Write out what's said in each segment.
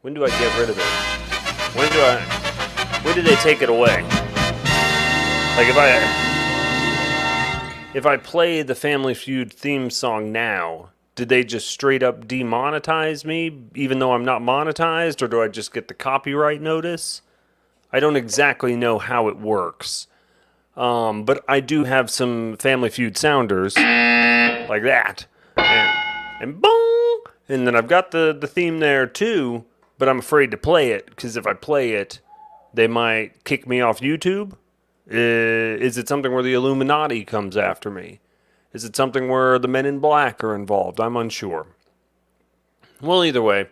When do I get rid of it? When do they take it away? Like if I play the Family Feud theme song now, did they just straight up demonetize me even though I'm not monetized, or do I just get the copyright notice? I don't exactly know how it works. But I do have some Family Feud sounders like that. And boom! And then I've got the theme there too, but I'm afraid to play it because if I play it, they might kick me off YouTube. Is it something where the Illuminati comes after me? Is it something where the Men in Black are involved? I'm unsure. Well, either way,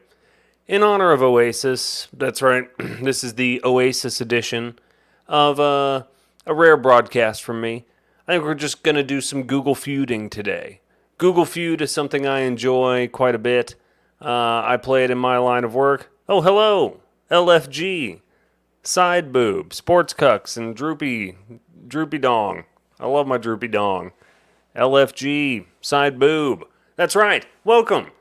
in honor of Oasis, that's right, this is the Oasis edition of a rare broadcast from me. I think we're just going to do some Google feuding today. Google Feud is something I enjoy quite a bit. I play it in my line of work. Oh, hello, LFG, Side Boob, Sports Cucks, and Droopy Dong. I love my Droopy Dong. LFG, Side Boob. That's right. Welcome.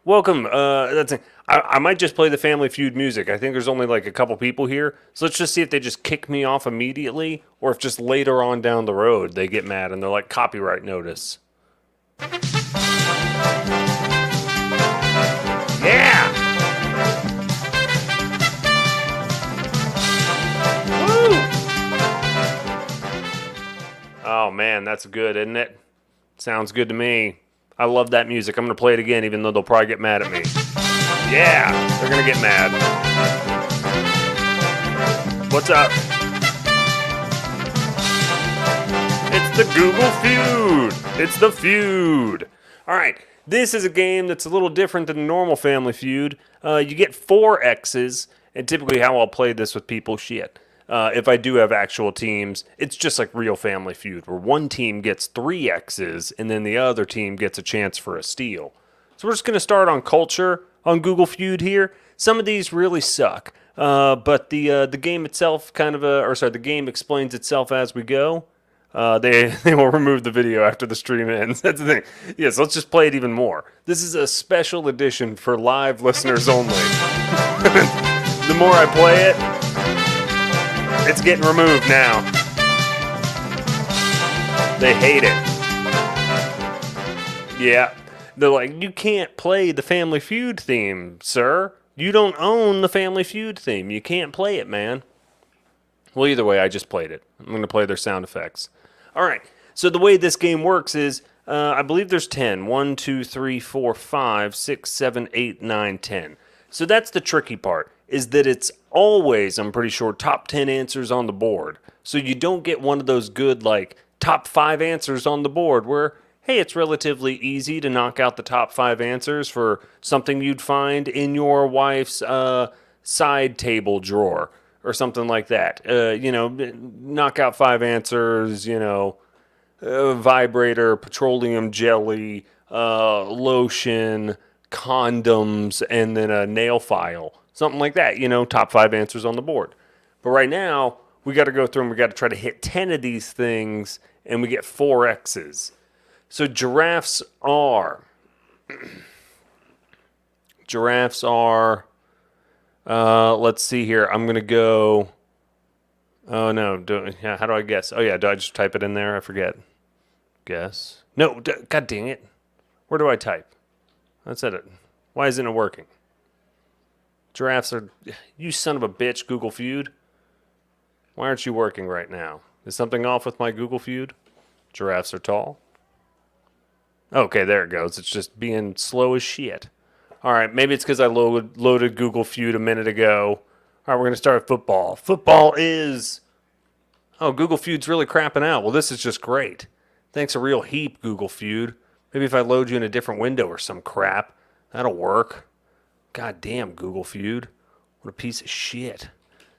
I might just play the Family Feud music. I think there's only like a couple people here. So let's just see if they just kick me off immediately or if just later on down the road they get mad and they're like, copyright notice. Yeah! Woo! Oh man, that's good, isn't it? Sounds good to me. I love that music. I'm going to play it again even though they'll probably get mad at me. Yeah, they're going to get mad. What's up? It's the Google Feud. It's the Feud. All right, this is a game that's a little different than the normal Family Feud. You get 4 X's, and typically how I'll play this with people, if I do have actual teams, it's just like real Family Feud, where one team gets 3 X's, and then the other team gets a chance for a steal. So we're just going to start on culture on Google Feud here. Some of these really suck, but the game itself the game explains itself as we go. They will remove the video after the stream ends. That's the thing. Yes, let's just play it even more. This is a special edition for live listeners only. The more I play it, it's getting removed now. They hate it. Yeah. They're like, you can't play the Family Feud theme, sir. You don't own the Family Feud theme. You can't play it, man. Well, either way, I just played it. I'm going to play their sound effects. All right. So the way this game works is, I believe there's 10. 1, 2, 3, 4, 5, 6, 7, 8, 9, 10. So that's the tricky part, is that it's always, I'm pretty sure, top 10 answers on the board. So you don't get one of those good, like, top 5 answers on the board where, hey, it's relatively easy to knock out the top 5 answers for something you'd find in your wife's side table drawer or something like that. Knock out 5 answers, vibrator, petroleum jelly, lotion, condoms, and then a nail file. Something like that, top 5 answers on the board. But right now, we got to go through and we got to try to hit 10 of these things, and we get 4 X's. So giraffes are, let's see here. I'm going to go, oh no, how do I guess? Oh yeah, do I just type it in there? I forget. Guess. No, God dang it. Where do I type? That's it. Why isn't it working? Giraffes are, you son of a bitch, Google Feud. Why aren't you working right now? Is something off with my Google Feud? Giraffes are tall. Okay, there it goes. It's just being slow as shit. All right, maybe it's because I loaded Google Feud a minute ago. All right, we're going to start with football. Football is... Oh, Google Feud's really crapping out. Well, this is just great. Thanks a real heap, Google Feud. Maybe if I load you in a different window or some crap, that'll work. God damn, Google Feud. What a piece of shit.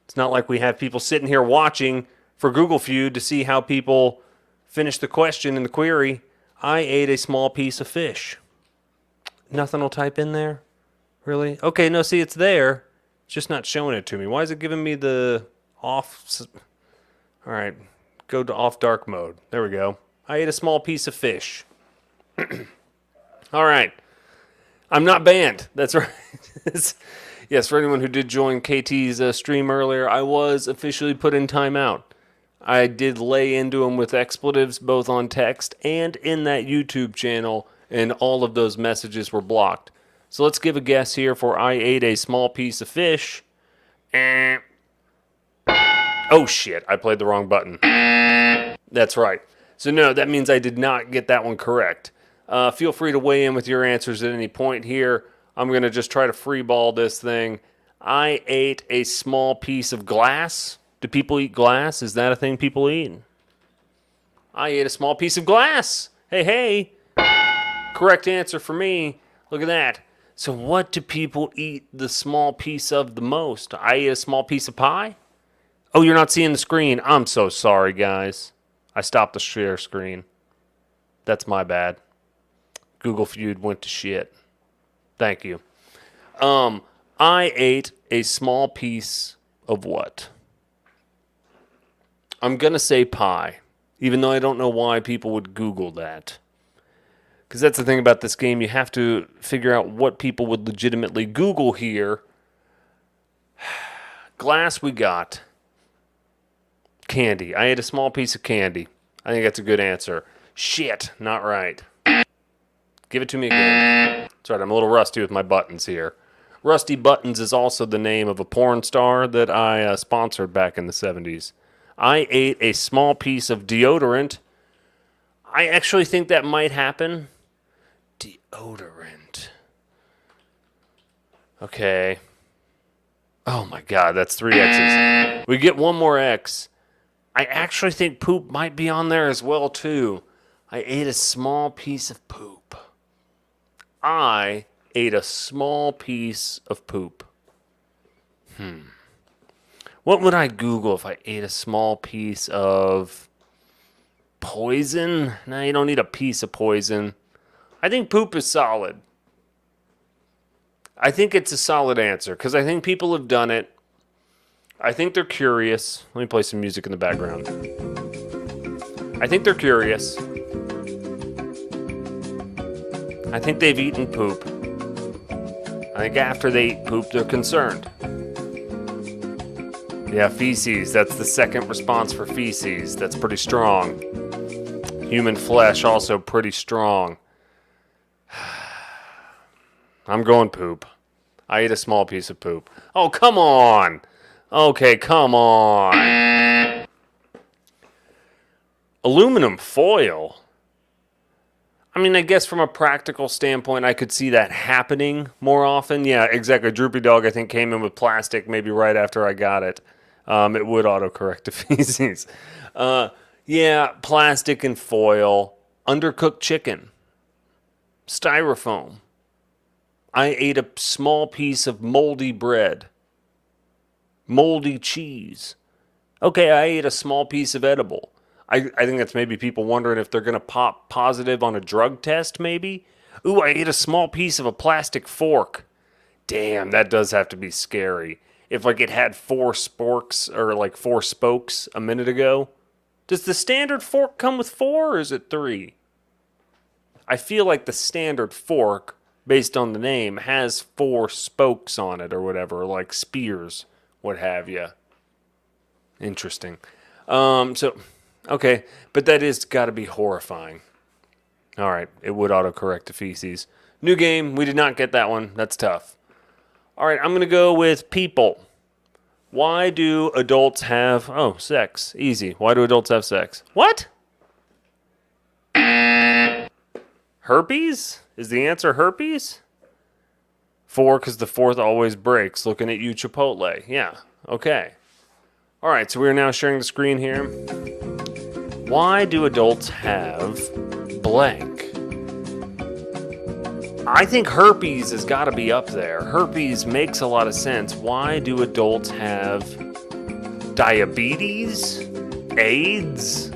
It's not like we have people sitting here watching for Google Feud to see how people finish the question in the query. I ate a small piece of fish. Nothing will type in there? Really? Okay, no, see, it's there. It's just not showing it to me. Why is it giving me the off... All right, go to off dark mode. There we go. I ate a small piece of fish. All right. I'm not banned. That's right. Yes, for anyone who did join KT's stream earlier, I was officially put in timeout. I did lay into him with expletives both on text and in that YouTube channel, and all of those messages were blocked. So let's give a guess here for I ate a small piece of fish. Oh shit, I played the wrong button. That's right. So no, that means I did not get that one correct. Feel free to weigh in with your answers at any point here. I'm going to just try to freeball this thing. I ate a small piece of glass. Do people eat glass? Is that a thing people eat? I ate a small piece of glass. Hey, hey. Correct answer for me. Look at that. So what do people eat the small piece of the most? I ate a small piece of pie? Oh, you're not seeing the screen. I'm so sorry, guys. I stopped the share screen. That's my bad. Google Feud went to shit. Thank you. I ate a small piece of what? I'm going to say pie, even though I don't know why people would Google that. Because that's the thing about this game. You have to figure out what people would legitimately Google here. Glass we got. Candy. I ate a small piece of candy. I think that's a good answer. Shit, not right. Give it to me again. That's right, I'm a little rusty with my buttons here. Rusty Buttons is also the name of a porn star that I sponsored back in the 70s. I ate a small piece of deodorant. I actually think that might happen. Deodorant. Okay. Oh my god, that's 3 X's. We get one more X. I actually think poop might be on there as well, too. I ate a small piece of poop. I ate a small piece of poop. What would I Google if I ate a small piece of poison? No, you don't need a piece of poison. I think poop is solid. I think it's a solid answer because I think people have done it. I think they're curious. Let me play some music in the background. I think they're curious. I think they've eaten poop. I think after they eat poop, they're concerned. Yeah, feces. That's the second response for feces. That's pretty strong. Human flesh, also pretty strong. I'm going poop. I ate a small piece of poop. Oh, come on. Okay, come on. Aluminum foil. I mean, I guess from a practical standpoint, I could see that happening more often. Yeah, exactly. Droopy Dog, I think, came in with plastic maybe right after I got it. It would autocorrect to feces. Yeah, plastic and foil. Undercooked chicken. Styrofoam. I ate a small piece of moldy bread. Moldy cheese. Okay, I ate a small piece of edible. I think that's maybe people wondering if they're going to pop positive on a drug test, maybe. Ooh, I ate a small piece of a plastic fork. Damn, that does have to be scary. If, like, it had 4 sporks, or, like, 4 spokes a minute ago. Does the standard fork come with 4, or is it 3? I feel like the standard fork, based on the name, has 4 spokes on it, or whatever, like spears, what have you. Interesting. Okay, but that is got to be horrifying. All right, it would autocorrect to feces. New game, we did not get that one. That's tough. All right, I'm going to go with people. Why do adults have... Oh, sex. Easy. Why do adults have sex? What? Herpes? Is the answer herpes? 4, because the 4th always breaks. Looking at you, Chipotle. Yeah, okay. All right, so we're now sharing the screen here. Why do adults have blank? I think herpes has got to be up there. Herpes makes a lot of sense. Why do adults have diabetes? AIDS?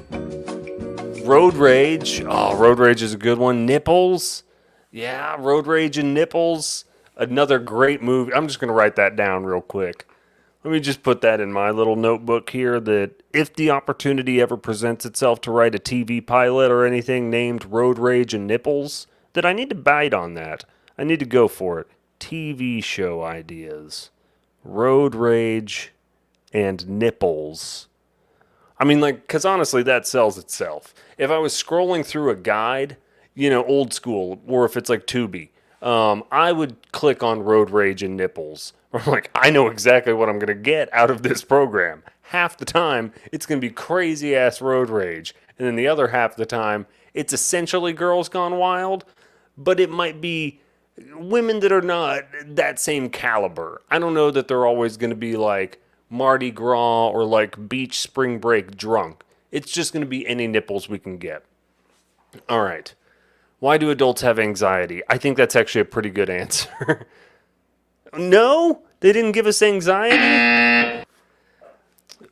Road rage. Oh, road rage is a good one. Nipples. Yeah, road rage and nipples. Another great movie. I'm just going to write that down real quick. Let me just put that in my little notebook here that if the opportunity ever presents itself to write a TV pilot or anything named Road Rage and Nipples, that I need to bite on that. I need to go for it. TV show ideas. Road rage and nipples. I mean, like, because honestly, that sells itself. If I was scrolling through a guide, old school, or if it's like Tubi, I would click on road rage and nipples. I'm like, I know exactly what I'm going to get out of this program. Half the time, it's going to be crazy ass road rage. And then the other half of the time, it's essentially Girls Gone Wild, but it might be women that are not that same caliber. I don't know that they're always going to be like Mardi Gras or like beach spring break drunk. It's just going to be any nipples we can get. All right. Why do adults have anxiety? I think that's actually a pretty good answer. No? They didn't give us anxiety?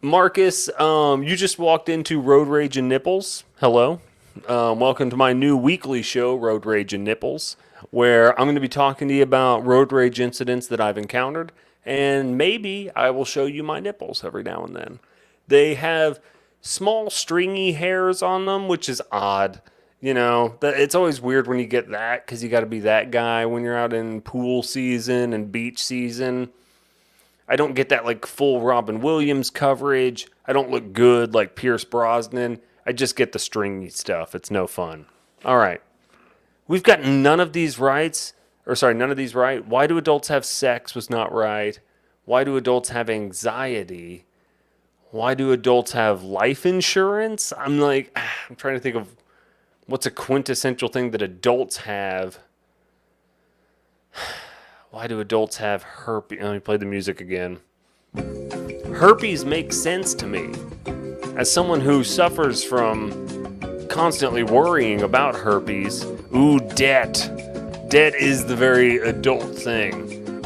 Marcus, you just walked into Road Rage and Nipples. Hello. Welcome to my new weekly show, Road Rage and Nipples, where I'm going to be talking to you about road rage incidents that I've encountered, and maybe I will show you my nipples every now and then. They have small stringy hairs on them, which is odd. It's always weird when you get that, because you got to be that guy when you're out in pool season and beach season. I don't get that like full Robin Williams coverage. I don't look good like Pierce Brosnan. I just get the stringy stuff. It's no fun. All right. We've got none of these right. Why do adults have sex was not right. Why do adults have anxiety? Why do adults have life insurance? I'm trying to think of what's a quintessential thing that adults have. Why do adults have herpes? Let me play the music again. Herpes makes sense to me. As someone who suffers from constantly worrying about herpes, debt. Debt is the very adult thing.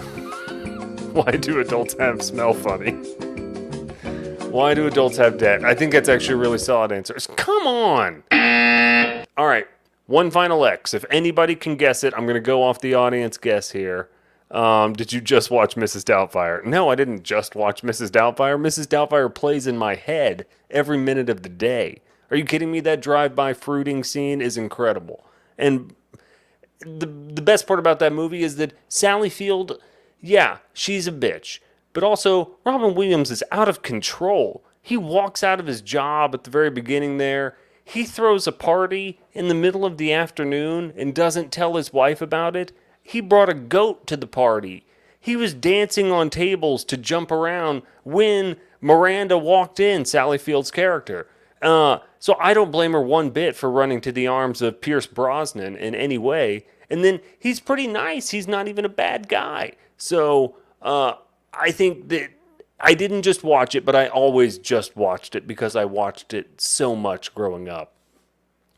Why do adults have smell funny? Why do adults have debt? I think that's actually a really solid answer. Come on! All right, one final X. If anybody can guess it, I'm going to go off the audience guess here. Did you just watch Mrs. Doubtfire? No, I didn't just watch Mrs. Doubtfire. Mrs. Doubtfire plays in my head every minute of the day. Are you kidding me? That drive-by fruiting scene is incredible. And the best part about that movie is that Sally Field, yeah, she's a bitch. But also, Robin Williams is out of control. He walks out of his job at the very beginning there. He throws a party in the middle of the afternoon and doesn't tell his wife about it. He brought a goat to the party. He was dancing on tables to jump around when Miranda walked in, Sally Field's character. So I don't blame her one bit for running to the arms of Pierce Brosnan in any way. And then he's pretty nice. He's not even a bad guy. So I think that I didn't just watch it, but I always just watched it because I watched it so much growing up.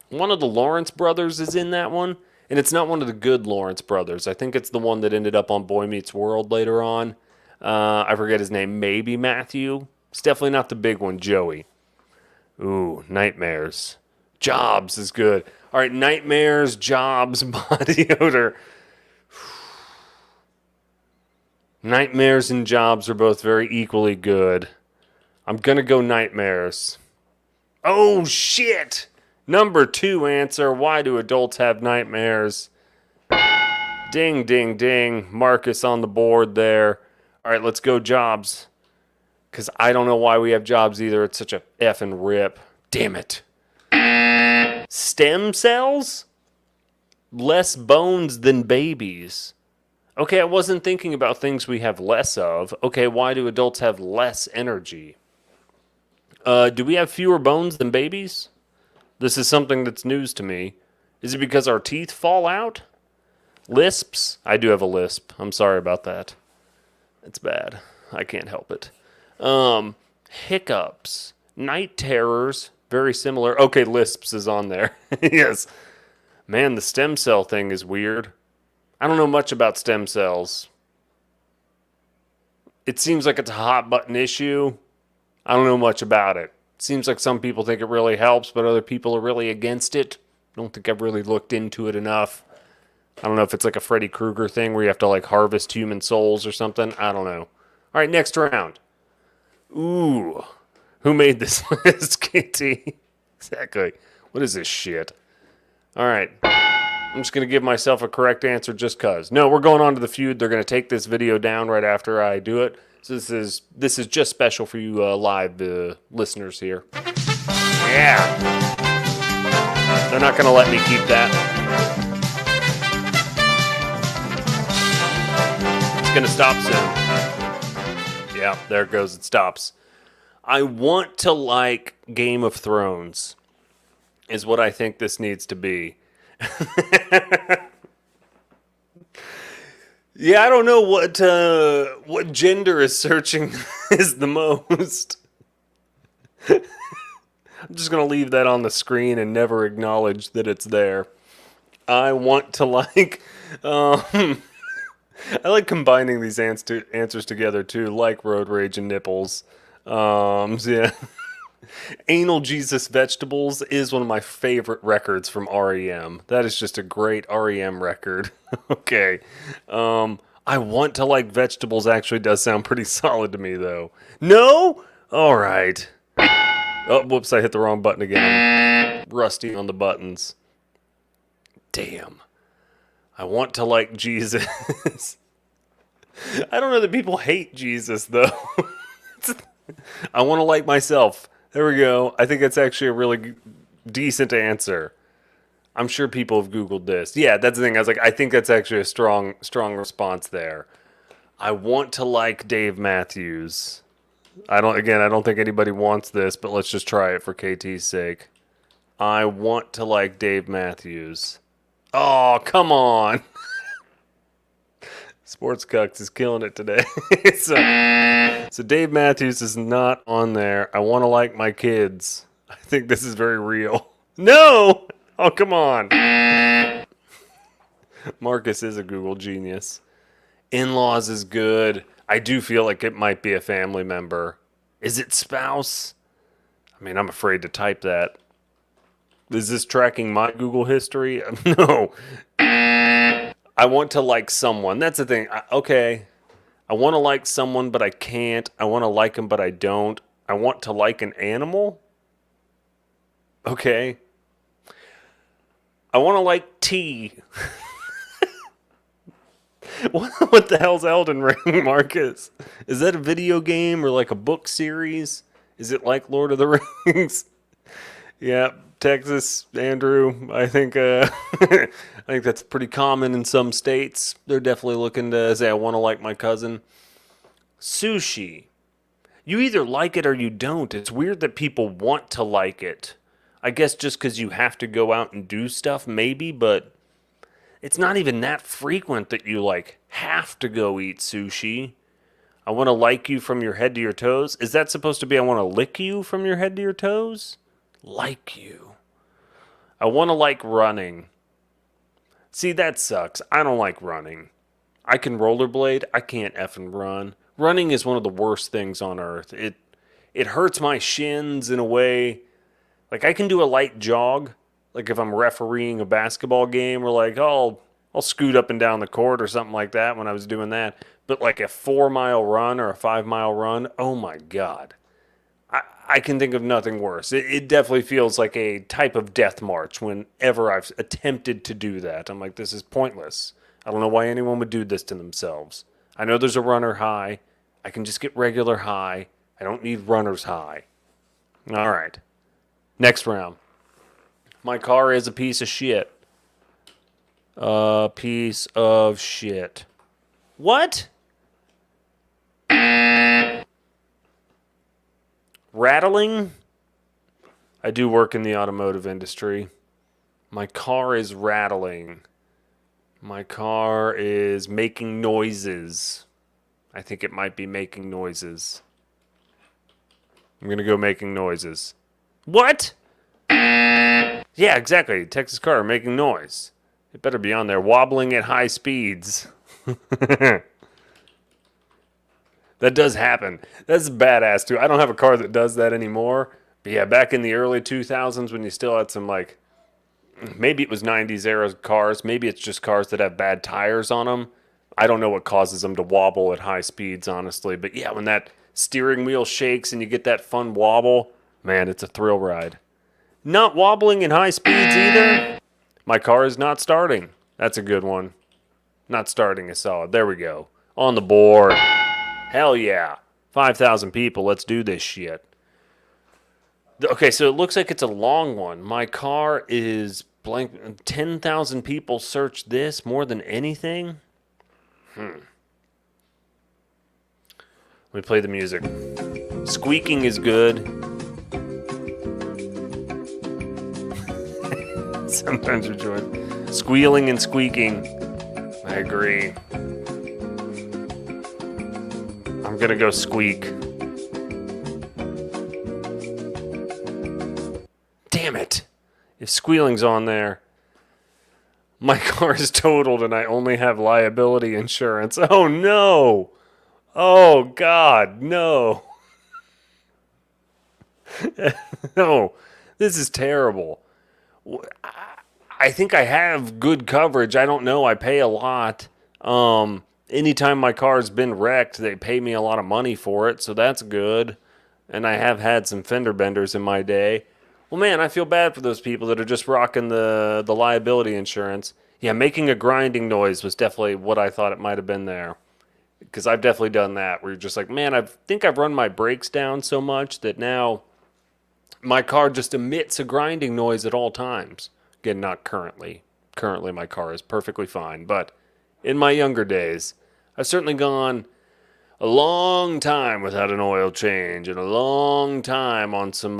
One of the Lawrence brothers is in that one. And it's not one of the good Lawrence brothers. I think it's the one that ended up on Boy Meets World later on. I forget his name. Maybe Matthew. It's definitely not the big one, Joey. Ooh, Nightmares. Jobs is good. All right, Nightmares, Jobs, body odor. Nightmares and Jobs are both very equally good. I'm going to go Nightmares. Oh, shit! Number 2 answer, why do adults have nightmares? Ding, ding, ding. Marcus on the board there. All right, let's go Jobs. Because I don't know why we have Jobs either. It's such a effing rip. Damn it. Stem cells? Less bones than babies. Okay, I wasn't thinking about things we have less of. Okay, why do adults have less energy? Do we have fewer bones than babies? This is something that's news to me. Is it because our teeth fall out? Lisps? I do have a lisp. I'm sorry about that. It's bad. I can't help it. Hiccups. Night terrors. Very similar. Okay, lisps is on there. Yes. Man, the stem cell thing is weird. I don't know much about stem cells. It seems like it's a hot button issue. I don't know much about it. Seems like some people think it really helps, but other people are really against it. I don't think I've really looked into it enough. I don't know if it's like a Freddy Krueger thing where you have to like harvest human souls or something. I don't know. All right, next round. Ooh. Who made this list, KT? Exactly. What is this shit? All right. I'm just going to give myself a correct answer just because. No, we're going on to the feud. They're going to take this video down right after I do it. So this is just special for you live listeners here. Yeah. They're not going to let me keep that. It's going to stop soon. Yeah, there it goes. It stops. I want to like Game of Thrones is what I think this needs to be. Yeah, I don't know what gender is searching is the most. I'm just gonna leave that on the screen and never acknowledge that it's there. I want to like. I like combining these answers together too, like road rage and nipples. So yeah. Anal Jesus Vegetables is one of my favorite records from REM. That is just a great REM record. Okay. I want to like vegetables actually does sound pretty solid to me, though. No? All right. Oh, whoops, I hit the wrong button again. I'm rusty on the buttons. Damn. I want to like Jesus. I don't know that people hate Jesus, though. I want to like myself. There we go. I think that's actually a really decent answer. I'm sure people have Googled this. Yeah, that's the thing. I was like, I think that's actually a strong response there. I want to like Dave Matthews. I don't think anybody wants this, but let's just try it for KT's sake. I want to like Dave Matthews. Oh, come on. Sports Cucks is killing it today. So Dave Matthews is not on there. I want to like my kids. I think this is very real. No! Oh, come on. Marcus is a Google genius. In-laws is good. I do feel like it might be a family member. Is it spouse? I mean, I'm afraid to type that. Is this tracking my Google history? No. I want to like someone. That's the thing. Okay. I want to like someone, but I can't. I want to like them, but I don't. I want to like an animal. Okay. I want to like tea. What the hell's Elden Ring, Marcus? Is that a video game or like a book series? Is it like Lord of the Rings? Yeah, Texas, Andrew. I think I think that's pretty common in some states. They're definitely looking to say, I want to like my cousin. Sushi. You either like it or you don't. It's weird that people want to like it. I guess just because you have to go out and do stuff, maybe, but it's not even that frequent that you like have to go eat sushi. I want to like you from your head to your toes. Is that supposed to be I want to lick you from your head to your toes? Like you. I want to like running. See, that sucks. I don't like running. I can rollerblade. I can't effing run. Running is one of the worst things on earth. It hurts my shins in a way. Like, I can do a light jog. Like, if I'm refereeing a basketball game, or like, oh, I'll scoot up and down the court or something like that when I was doing that. But like a 4-mile run or a 5-mile run, oh my God. I can think of nothing worse. It definitely feels like a type of death march whenever I've attempted to do that. I'm like, this is pointless. I don't know why anyone would do this to themselves. I know there's a runner high. I can just get regular high. I don't need runner's high. All right. Next round. My car is a piece of shit. A piece of shit. What? Rattling? I do work in the automotive industry. My car is rattling. My car is making noises. I think it might be making noises. I'm going to go making noises. What? Yeah, exactly. Texas car making noise. It better be on there. Wobbling at high speeds. That does happen. That's badass, too. I don't have a car that does that anymore. But yeah, back in the early 2000s when you still had some, like, maybe it was 90s era cars. Maybe it's just cars that have bad tires on them. I don't know what causes them to wobble at high speeds, honestly. But yeah, when that steering wheel shakes and you get that fun wobble, man, it's a thrill ride. Not wobbling in high speeds either. My car is not starting. That's a good one. Not starting is solid. There we go. On the board. Hell yeah. 5,000 people. Let's do this shit. Okay, so it looks like it's a long one. My car is blank. 10,000 people searched this more than anything. Let me play the music. Squeaking is good. Sometimes we're joined. Squealing and squeaking. I agree. I'm gonna go squeak. Damn it. If squealing's on there, my car is totaled and I only have liability insurance. Oh no. Oh God, no. No. This is terrible. I think I have good coverage. I don't know. I pay a lot. Anytime my car's been wrecked, they pay me a lot of money for it, so that's good. And I have had some fender benders in my day. Well, man, I feel bad for those people that are just rocking the liability insurance. Yeah, making a grinding noise was definitely what I thought it might have been there. Because I've definitely done that, where you're just like, man, I think I've run my brakes down so much that now my car just emits a grinding noise at all times. Again, not currently. Currently, my car is perfectly fine. But in my younger days, I've certainly gone a long time without an oil change and a long time on some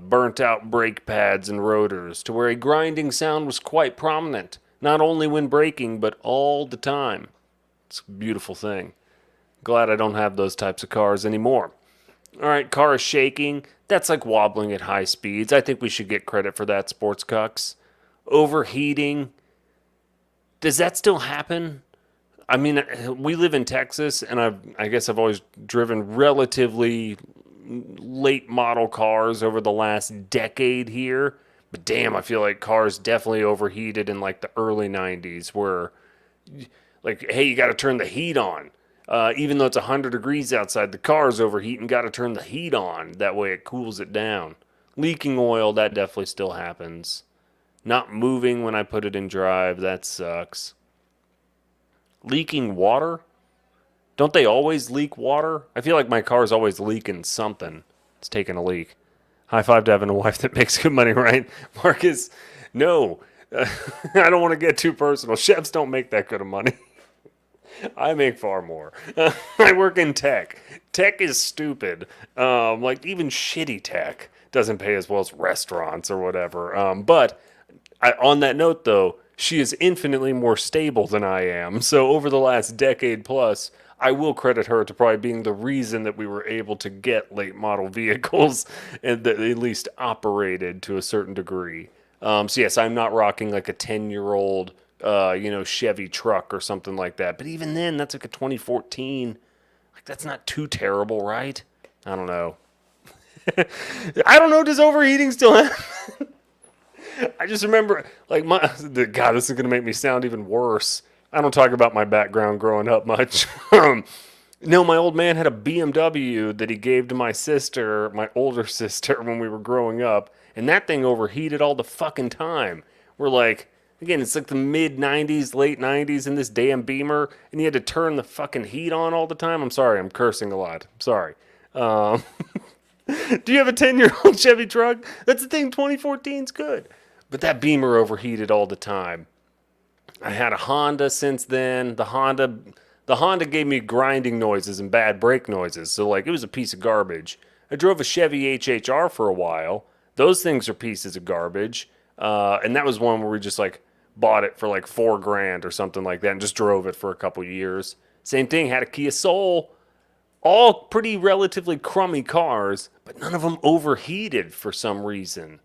burnt out brake pads and rotors to where a grinding sound was quite prominent, not only when braking, but all the time. It's a beautiful thing. Glad I don't have those types of cars anymore. All right, car is shaking. That's like wobbling at high speeds. I think we should get credit for that, sports cucks. Overheating. Does that still happen? I mean, we live in Texas, and I guess I've always driven relatively late model cars over the last decade here. But damn, I feel like cars definitely overheated in like the early 90s where, like, hey, you got to turn the heat on. Even though it's 100 degrees outside, the car's overheating, got to turn the heat on. That way it cools it down. Leaking oil, that definitely still happens. Not moving when I put it in drive, that sucks. Leaking water? Don't they always leak water? I feel like my car's always leaking something. It's taking a leak. High five to having a wife that makes good money, right? Marcus, no. I don't want to get too personal. Chefs don't make that good of money. I make far more. I work in tech. Tech is stupid. Like even shitty tech doesn't pay as well as restaurants or whatever. But on that note, though, she is infinitely more stable than I am. So over the last decade plus, I will credit her to probably being the reason that we were able to get late model vehicles and that they at least operated to a certain degree. So yes, I'm not rocking like a 10-year-old Chevy truck or something like that. But even then, that's like a 2014. Like, that's not too terrible, right? I don't know. I don't know. Does overheating still happen? I just remember, like, God, this is going to make me sound even worse. I don't talk about my background growing up much. No, my old man had a BMW that he gave to my sister, my older sister, when we were growing up. And that thing overheated all the fucking time. We're like, again, it's like the mid-90s, late 90s in this damn Beamer, and you had to turn the fucking heat on all the time. I'm sorry, I'm cursing a lot. I'm sorry. Do you have a 10-year-old Chevy truck? That's the thing, 2014's good. But that Beamer overheated all the time. I had a Honda since then. The Honda gave me grinding noises and bad brake noises, so like it was a piece of garbage. I drove a Chevy HHR for a while. Those things are pieces of garbage. And that was one where we just like bought it for like $4,000 or something like that and just drove it for a couple years. Same thing, had a Kia Soul. All pretty relatively crummy cars, but none of them overheated for some reason.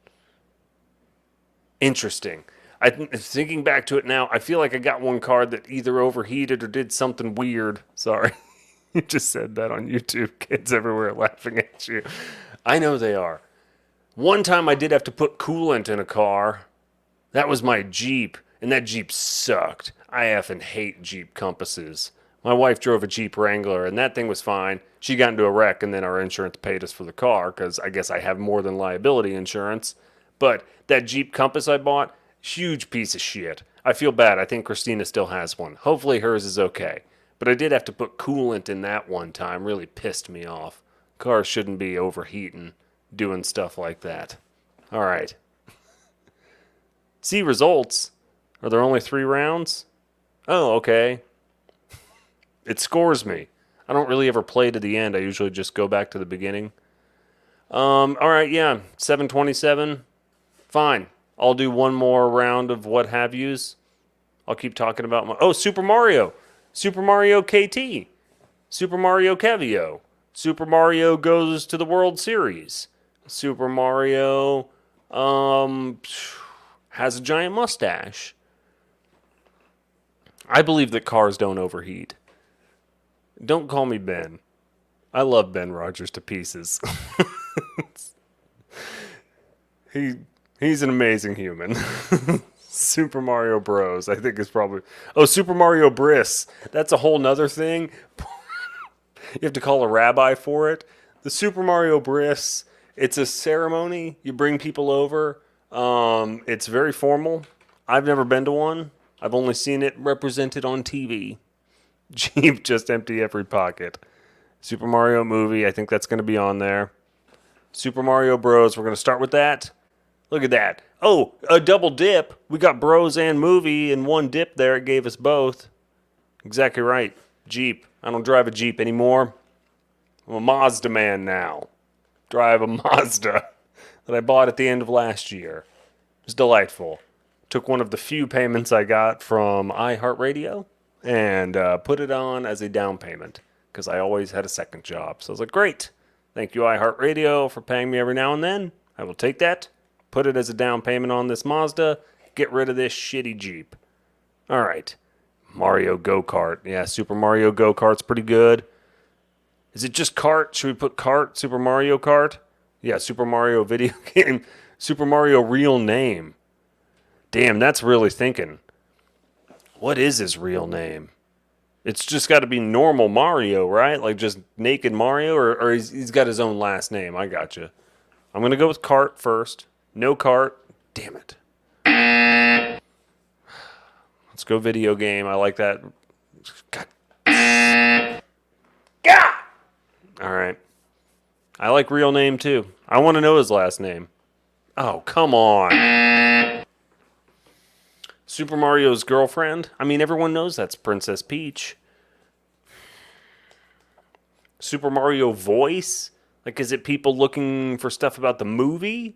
Interesting. Thinking back to it now, I feel like I got one car that either overheated or did something weird. Sorry. You just said that on YouTube. Kids everywhere laughing at you. I know they are. One time I did have to put coolant in a car. That was my Jeep, and that Jeep sucked. I effing hate Jeep Compasses. My wife drove a Jeep Wrangler, and that thing was fine. She got into a wreck, and then our insurance paid us for the car, because I guess I have more than liability insurance. But that Jeep Compass I bought, Huge piece of shit. I feel bad. I think Christina still has one. Hopefully hers is okay. But I did have to put coolant in that one time. Really pissed me off. Cars shouldn't be overheating, doing stuff like that. All right. See results. Are there only 3 rounds? Oh, okay. It scores me. I don't really ever play to the end. I usually just go back to the beginning. All right, yeah. 727. Fine. I'll do one more round of what have yous. I'll keep talking about my. Oh, Super Mario. Super Mario KT. Super Mario Kevio. Super Mario goes to the World Series. Super Mario has a giant mustache. I believe that cars don't overheat. Don't call me Ben. I love Ben Rogers to pieces. He's an amazing human. Super Mario Bros. I think is probably. Oh, Super Mario Briss. That's a whole nother thing. You have to call a rabbi for it. The Super Mario Briss. It's a ceremony. You bring people over. It's very formal. I've never been to one. I've only seen it represented on TV. Jeep, just empty every pocket. Super Mario movie. I think that's going to be on there. Super Mario Bros. We're going to start with that. Look at that. Oh, a double dip. We got Bros and movie in one dip there. It gave us both. Exactly right. Jeep. I don't drive a Jeep anymore. I'm a Mazda man now. Drive a Mazda that I bought at the end of last year. It was delightful. Took one of the few payments I got from iHeartRadio and put it on as a down payment because I always had a second job. So I was like, great. Thank you, iHeartRadio, for paying me every now and then. I will take that. Put it as a down payment on this Mazda. Get rid of this shitty Jeep. All right. Mario Go-Kart. Yeah, Super Mario Go-Kart's pretty good. Is it just kart? Should we put kart? Super Mario Kart? Yeah, Super Mario video game. Super Mario real name. Damn, that's really thinking. What is his real name? It's just got to be normal Mario, right? Like just naked Mario, or he's got his own last name. I gotcha. I'm going to go with kart first. No kart. Damn it. Let's go video game. I like that. God. God! All right. I like real name too. I want to know his last name. Oh, come on. Super Mario's girlfriend? I mean, everyone knows that's Princess Peach. Super Mario voice? Like, is it people looking for stuff about the movie?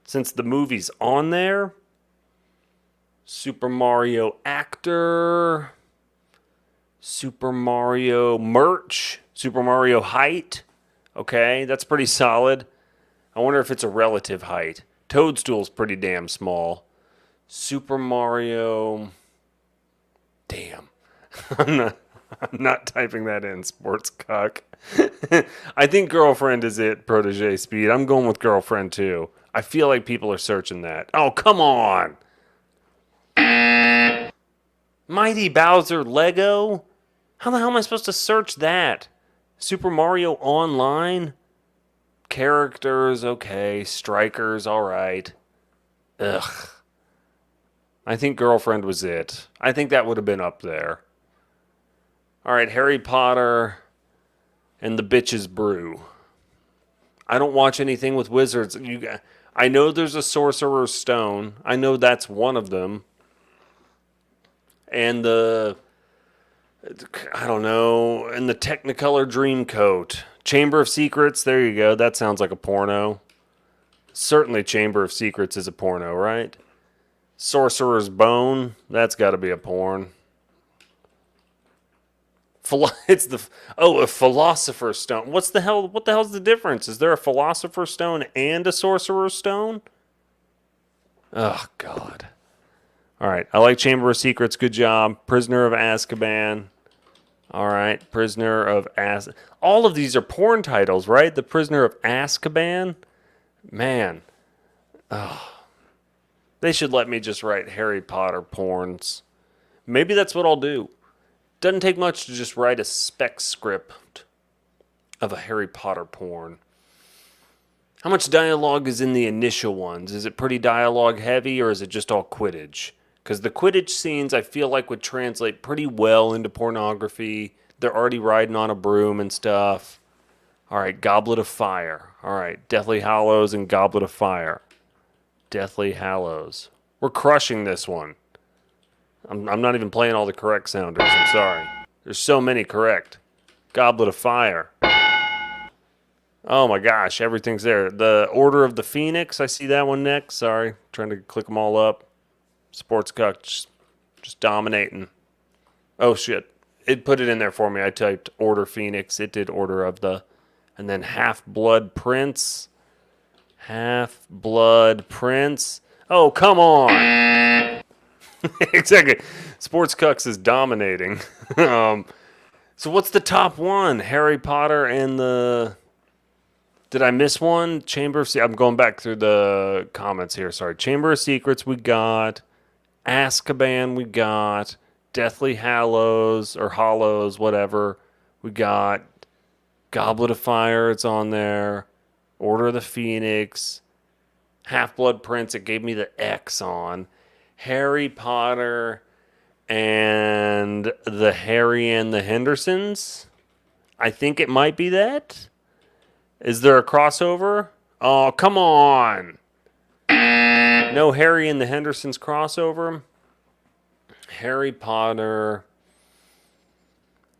Since the movie's on there? Super Mario actor? Super Mario merch? Super Mario height? Okay, that's pretty solid. I wonder if it's a relative height. Toadstool's pretty damn small. Super Mario. Damn. I'm not typing that in, sports cuck. I think girlfriend is it, protege speed. I'm going with girlfriend too. I feel like people are searching that. Oh, come on. Mighty Bowser Lego? How the hell am I supposed to search that? Super Mario Online? Characters, okay. Strikers, alright. Ugh. I think girlfriend was it. I think that would have been up there. Alright, Harry Potter and the Bitches Brew. I don't watch anything with wizards. I know there's a Sorcerer's Stone. I know that's one of them. And I don't know, and the Technicolor Dreamcoat. Chamber of Secrets, there you go. That sounds like a porno. Certainly Chamber of Secrets is a porno, right? Sorcerer's Bone, that's got to be a porn. A Philosopher's Stone. What the hell's the difference? Is there a Philosopher's Stone and a Sorcerer's Stone? Oh, God. All right, I like Chamber of Secrets. Good job. Prisoner of Azkaban. All right, Prisoner of Azkaban. All of these are porn titles, right? The Prisoner of Azkaban? Man. Oh. They should let me just write Harry Potter porns. Maybe that's what I'll do. Doesn't take much to just write a spec script of a Harry Potter porn. How much dialogue is in the initial ones? Is it pretty dialogue heavy or is it just all Quidditch? Because the Quidditch scenes I feel like would translate pretty well into pornography. They're already riding on a broom and stuff. All right, Goblet of Fire. All right, Deathly Hallows and Goblet of Fire. Deathly Hallows. We're crushing this one. I'm not even playing all the correct sounders. I'm sorry. There's so many correct. Goblet of Fire. Oh my gosh, everything's there. The Order of the Phoenix. I see that one next. Sorry, trying to click them all up. Sports Cuck just dominating. Oh shit. It put it in there for me. I typed Order Phoenix. It did Order of the. And then Half Blood Prince. Half Blood Prince. Oh, come on. Exactly. Sports Cucks is dominating. So what's the top one? Harry Potter and the... Did I miss one? Chamber of I'm going back through the comments here. Sorry. Chamber of Secrets we got. Azkaban we got. Deathly Hallows or Hollows, whatever. We got Goblet of Fire. It's on there. Order of the Phoenix. Half-Blood Prince. It gave me the X on. Harry Potter and the Harry and the Hendersons. I think it might be that. Is there a crossover? Oh, come on. No Harry and the Hendersons crossover. Harry Potter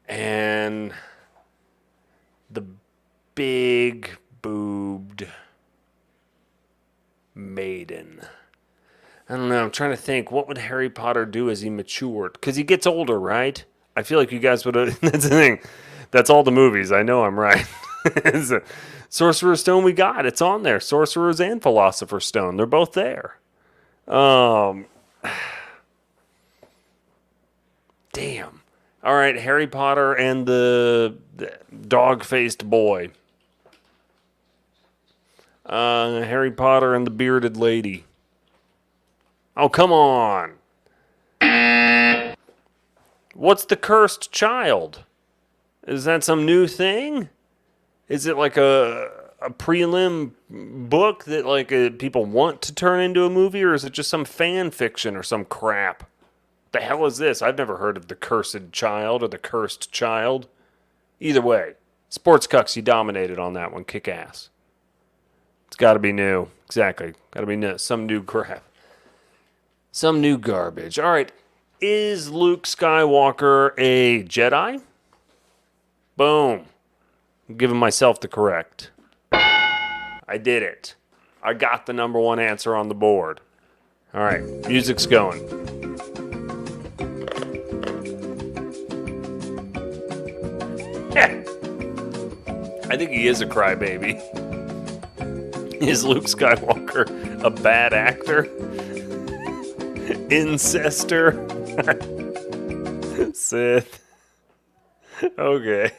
and the big boobed maiden. I don't know. I'm trying to think. What would Harry Potter do as he matured? Because he gets older, right? I feel like you guys would have... That's the thing. That's all the movies. I know I'm right. Sorcerer's Stone we got. It's on there. Sorcerer's and Philosopher's Stone. They're both there. Damn. All right, Harry Potter and the dog-faced boy. Harry Potter and the bearded lady. Oh, come on. What's the cursed child? Is that some new thing? Is it like a prelim book that like people want to turn into a movie, or is it just some fan fiction or some crap? The hell is this? I've never heard of the cursed child or the cursed child. Either way, Sports Cucks, you dominated on that one. Kick ass. It's got to be new. Exactly. Got to be new. Some new crap. Some new garbage. All right. Is Luke Skywalker a Jedi? Boom. I'm giving myself the correct. I did it. I got the number one answer on the board. All right. Music's going. I think he is a crybaby. Is Luke Skywalker a bad actor? Incester? Sith? Okay.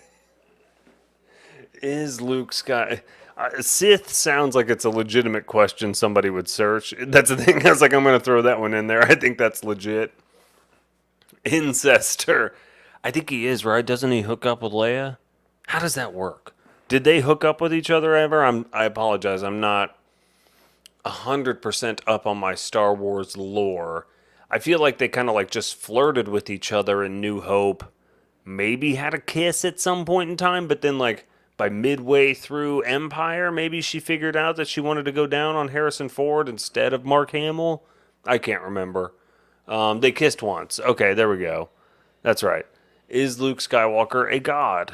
Is Luke Sith sounds like it's a legitimate question somebody would search. That's the thing. I was like, I'm going to throw that one in there. I think that's legit. Incester. I think he is, right? Doesn't he hook up with Leia? How does that work? Did they hook up with each other ever? I apologize. I'm not 100% up on my Star Wars lore. I feel like they kind of like just flirted with each other in New Hope. Maybe had a kiss at some point in time, but then like by midway through Empire, maybe she figured out that she wanted to go down on Harrison Ford instead of Mark Hamill. I can't remember. They kissed once. Okay, there we go. That's right. Is Luke Skywalker a god?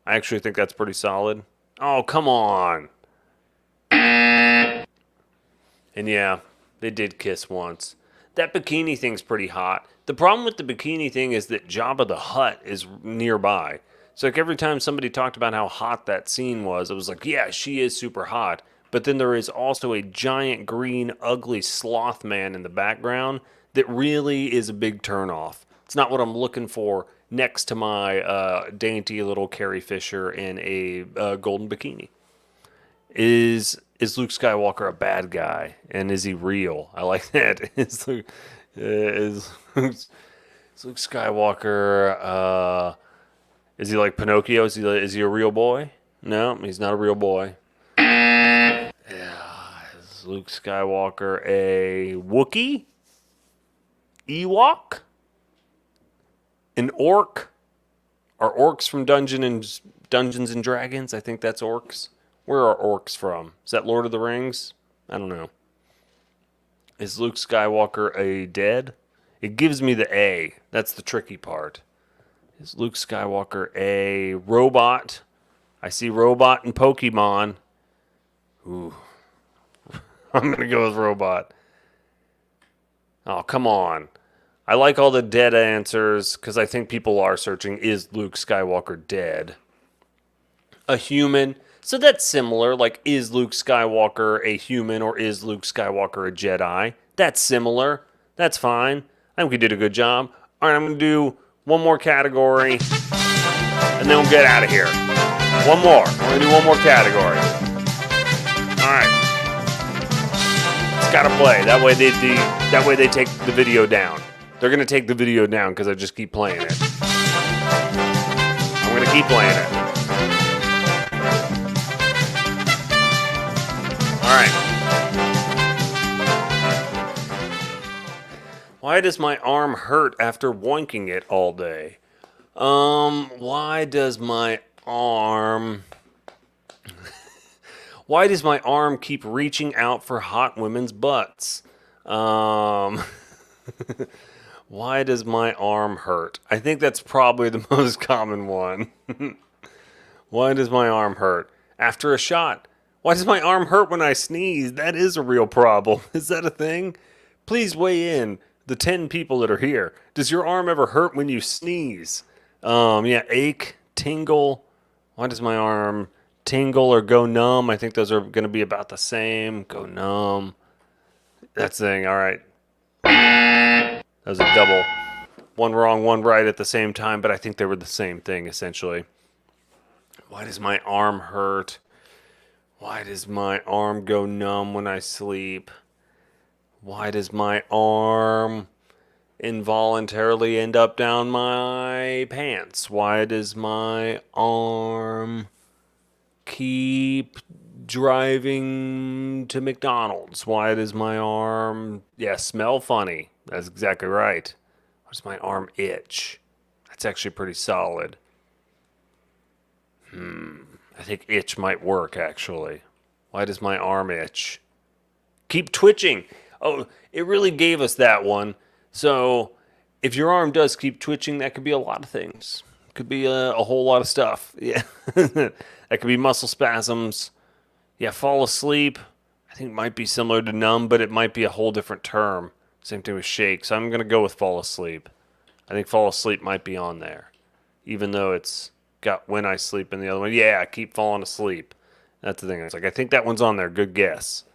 I actually think that's pretty solid. Oh, come on. And yeah, they did kiss once. That bikini thing's pretty hot. The problem with the bikini thing is that Jabba the Hutt is nearby. So like every time somebody talked about how hot that scene was, it was like, yeah, she is super hot. But then there is also a giant green ugly sloth man in the background that really is a big turnoff. It's not what I'm looking for next to my dainty little Carrie Fisher in a golden bikini. Is Luke Skywalker a bad guy? And is he real? I like that. Is Luke Skywalker, is he like Pinocchio? Is he a real boy? No, he's not a real boy. Is Luke Skywalker a Wookiee? Ewok? An orc? Are orcs from Dungeons and Dragons? I think that's orcs. Where are orcs from? Is that Lord of the Rings? I don't know. Is Luke Skywalker a dead? It gives me the A. That's the tricky part. Is Luke Skywalker a robot? I see robot and Pokemon. Ooh. I'm going to go with robot. Oh, come on. I like all the dead answers because I think people are searching, is Luke Skywalker dead? A human. So that's similar. Like, is Luke Skywalker a human or is Luke Skywalker a Jedi? That's similar. That's fine. I think we did a good job. All right, I'm going to do one more category and then we'll get out of here. One more. We're going to do one more category. All right. It's got to play. That way they take the video down. They're going to take the video down because I just keep playing it. I'm going to keep playing it. All right. Why does my arm hurt after woinking it all day? Why does my arm keep reaching out for hot women's butts? Why does my arm hurt? I think that's probably the most common one. Why does my arm hurt? After a shot. Why does my arm hurt when I sneeze? That is a real problem. Is that a thing? Please weigh in. The 10 people that are here. Does your arm ever hurt when you sneeze? Yeah, ache, tingle. Why does my arm tingle or go numb? I think those are going to be about the same. Go numb. That's the thing. All right. That was a double. One wrong, one right at the same time, but I think they were the same thing, essentially. Why does my arm hurt? Why does my arm go numb when I sleep? Why does my arm involuntarily end up down my pants? Why does my arm keep driving to McDonald's? Why does my arm, smell funny? That's exactly right. Why does my arm itch? That's actually pretty solid. I think itch might work, actually. Why does my arm itch? Keep twitching. Oh, it really gave us that one. So, if your arm does keep twitching, that could be a lot of things. It could be a whole lot of stuff. Yeah. That could be muscle spasms. Yeah, fall asleep. I think it might be similar to numb, but it might be a whole different term. Same thing with shake. So I'm going to go with fall asleep. I think fall asleep might be on there. Even though it's got when I sleep in the other one. Yeah, I keep falling asleep. That's the thing. It's like, I think that one's on there. Good guess.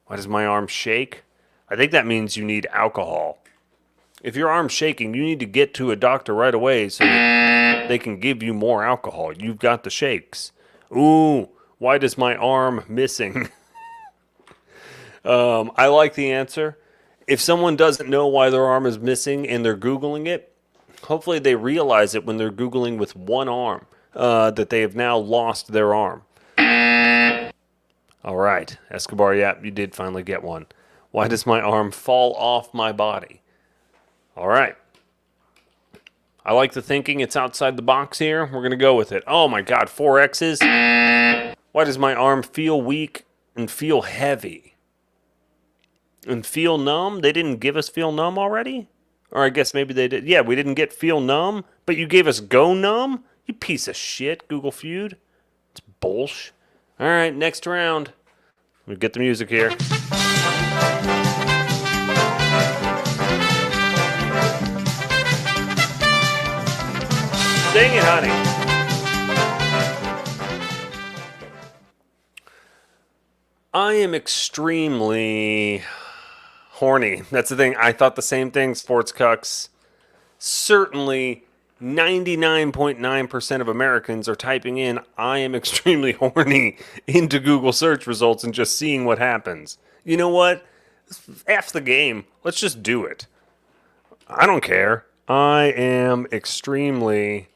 Why does my arm shake? I think that means you need alcohol. If your arm's shaking, you need to get to a doctor right away so that they can give you more alcohol. You've got the shakes. Ooh, why does my arm missing? I like the answer. If someone doesn't know why their arm is missing and they're Googling it, hopefully they realize it when they're Googling with one arm, that they have now lost their arm. All right, Escobar, you did finally get one. Why does my arm fall off my body? All right. I like the thinking. It's outside the box here. We're going to go with it. Oh, my God. 4 X's. Why does my arm feel weak and feel heavy? And feel numb? They didn't give us feel numb already? Or I guess maybe they did. Yeah, we didn't get feel numb, but you gave us go numb? You piece of shit, Google Feud. It's bullshit. All right, next round. We'll get the music here. Sing it, honey. I am extremely horny. That's the thing. I thought the same thing, sports cucks. Certainly 99.9% of Americans are typing in, I am extremely horny, into Google search results and just seeing what happens. You know what? F the game. Let's just do it. I don't care. I am extremely...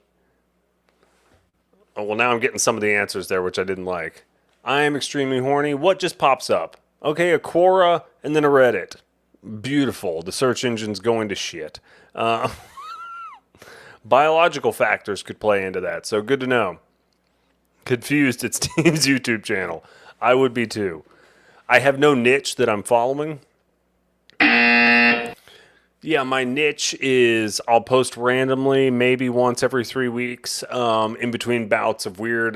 Oh, well, now I'm getting some of the answers there, which I didn't like. I am extremely horny. What just pops up? Okay, a Quora and then a Reddit. Beautiful. The search engine's going to shit. Uh, Biological factors could play into that, so good to know. Confused, it's Team's YouTube channel. I would be too. I have no niche that I'm following. Yeah, my niche is I'll post randomly, maybe once every 3 weeks, in between bouts of weird,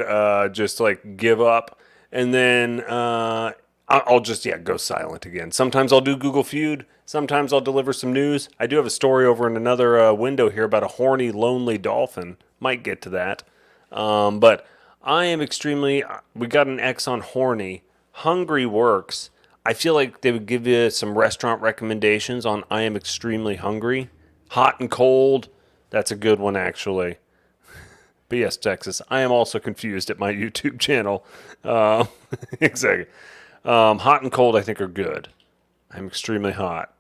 just like give up, and then I'll just go silent again. Sometimes I'll do Google Feud. Sometimes I'll deliver some news. I do have a story over in another window here about a horny, lonely dolphin. Might get to that, but I am extremely. We got an X on horny. Hungry works. I feel like they would give you some restaurant recommendations on I am extremely hungry. Hot and cold. That's a good one, actually. BS Texas. I am also confused at my YouTube channel. Uh, exactly. Hot and cold, I think, are good. I'm extremely hot.